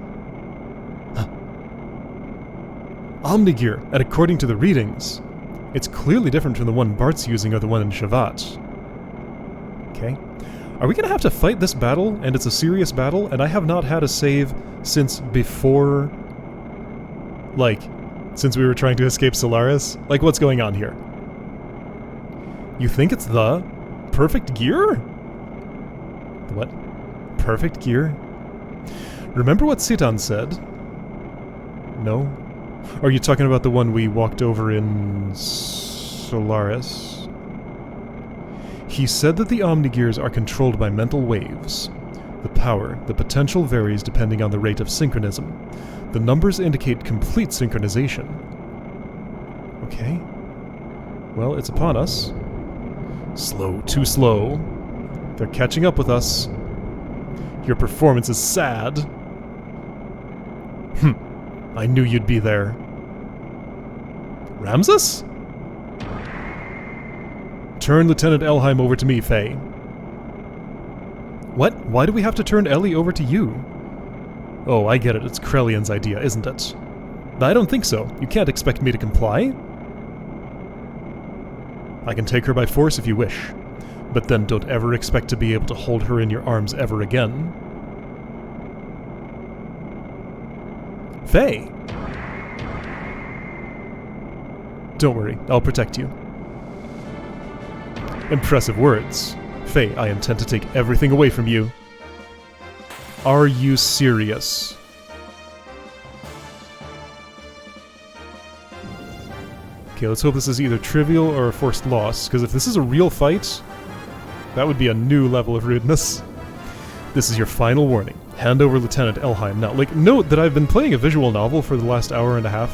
Omni gear, and according to the readings, it's clearly different from the one Bart's using or the one in Shavat. Okay. Are we gonna have to fight this battle, and it's a serious battle, and I have not had a save since before... like, since we were trying to escape Solaris? Like, what's going on here? You think it's the perfect gear? The what? Perfect gear? Remember what Citan said? No? Are you talking about the one we walked over in Solaris? He said that the Omnigears are controlled by mental waves. The potential varies depending on the rate of synchronism. The numbers indicate complete synchronization. Okay. Well, it's upon us. Slow, too slow. They're catching up with us. Your performance is sad. I knew you'd be there. Ramses? Turn Lieutenant Elheim over to me, Fei. What? Why do we have to turn Elly over to you? Oh, I get it. It's Krelian's idea, isn't it? I don't think so. You can't expect me to comply. I can take her by force if you wish. But then don't ever expect to be able to hold her in your arms ever again. Fei! Don't worry, I'll protect you. Impressive words. Fei, I intend to take everything away from you. Are you serious? Okay, let's hope this is either trivial or a forced loss, because if this is a real fight, that would be a new level of rudeness. This is your final warning. Hand over Lieutenant Elheim now. Like, note that I've been playing a visual novel for the last hour and a half.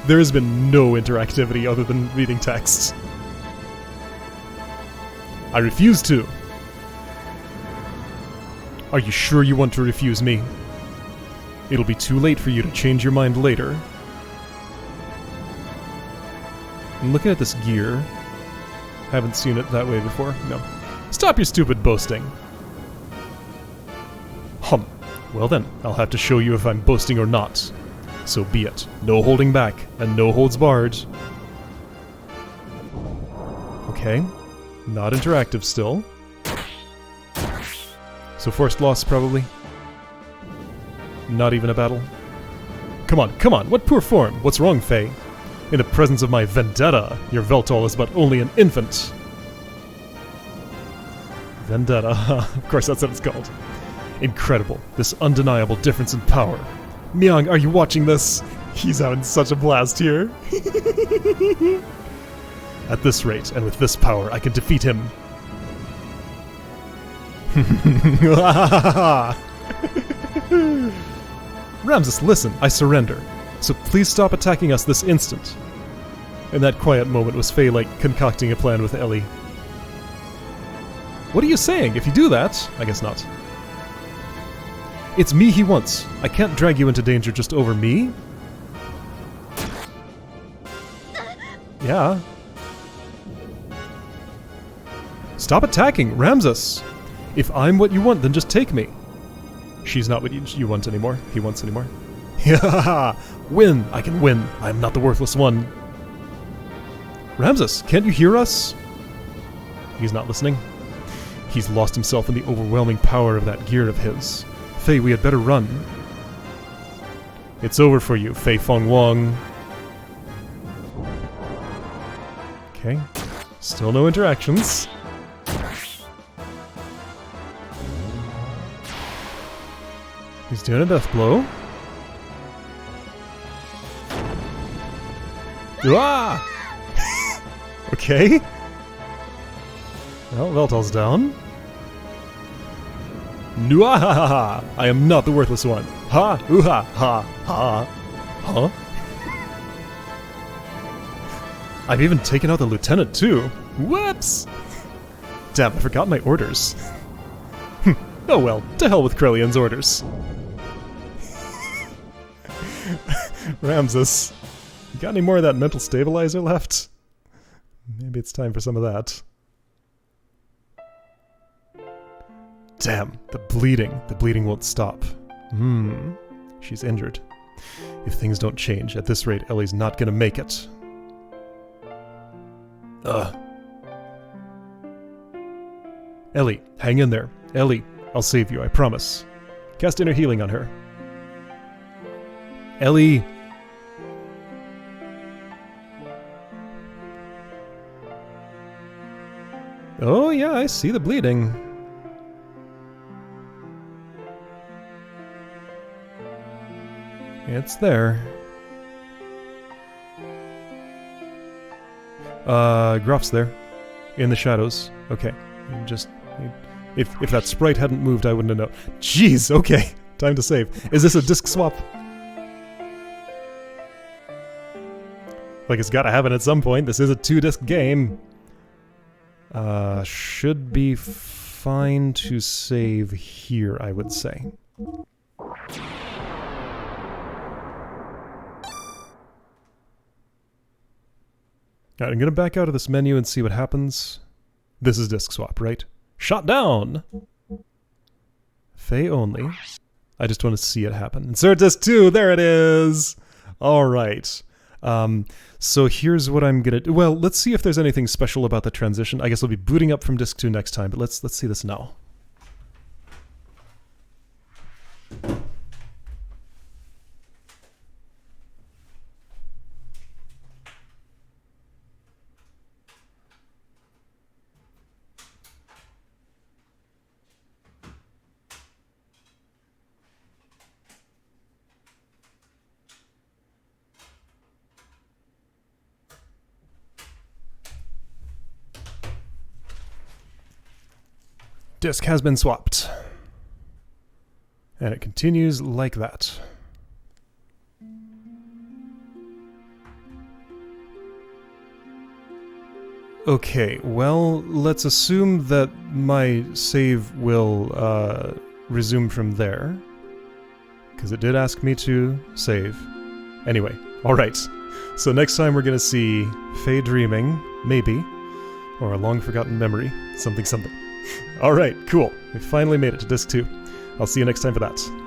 There has been no interactivity other than reading text. I refuse to. Are you sure you want to refuse me? It'll be too late for you to change your mind later. I'm looking at this gear. Haven't seen it that way before. No. Stop your stupid boasting. Well then, I'll have to show you if I'm boasting or not. So be it. No holding back, and no holds barred. Okay. Not interactive still. So forced loss, probably. Not even a battle. Come on, what poor form? What's wrong, Fei? In the presence of my vendetta, your Veltol is but only an infant. Vendetta, of course that's what it's called. Incredible, this undeniable difference in power. Myung, are you watching this? He's having such a blast here. At this rate, and with this power, I can defeat him. Ramses, listen, I surrender. So please stop attacking us this instant. In that quiet moment was Fei like concocting a plan with Elly. What are you saying? If you do that, I guess not. It's me he wants. I can't drag you into danger just over me. Yeah. Stop attacking, Ramses! If I'm what you want, then just take me. She's not what you want anymore. He wants anymore. Yeah, win! I can win. I'm not the worthless one. Ramses, can't you hear us? He's not listening. He's lost himself in the overwhelming power of that gear of his. Fei, we had better run. It's over for you, Fei Fong Wong. Okay. Still no interactions. He's doing a death blow. Ah! Okay. Well, Veltol's down. Nuahaha! I am not the worthless one. Ha! Ooha! Ha! Ha! Huh? I've even taken out the lieutenant too. Whoops! Damn, I forgot my orders. Oh well, to hell with Krelian's orders. Ramses, you got any more of that mental stabilizer left? Maybe it's time for some of that. Damn, the bleeding. The bleeding won't stop. She's injured. If things don't change, at this rate, Elly's not gonna make it. Elly, hang in there. Elly, I'll save you, I promise. Cast inner healing on her. Elly! Oh yeah, I see the bleeding. It's there. Gruff's there. In the shadows. Okay. If that sprite hadn't moved, I wouldn't have known. Jeez, okay. Time to save. Is this a disc swap? Like, it's gotta happen at some point. This is a 2-disc game. Should be fine to save here, I would say. Alright, I'm gonna back out of this menu and see what happens. This is disc swap, right? Shot down! Fei only. I just want to see it happen. Insert disc 2! There it is! Alright. So here's what I'm gonna do. Well, let's see if there's anything special about the transition. I guess I'll be booting up from disc 2 next time, but let's see this now. Disc has been swapped. And it continues like that. Okay, well, let's assume that my save will resume from there. Because it did ask me to save. Anyway, alright. So next time we're gonna see Fei dreaming, maybe. Or a long-forgotten memory. Something, something. Alright, cool. We finally made it to disc 2. I'll see you next time for that.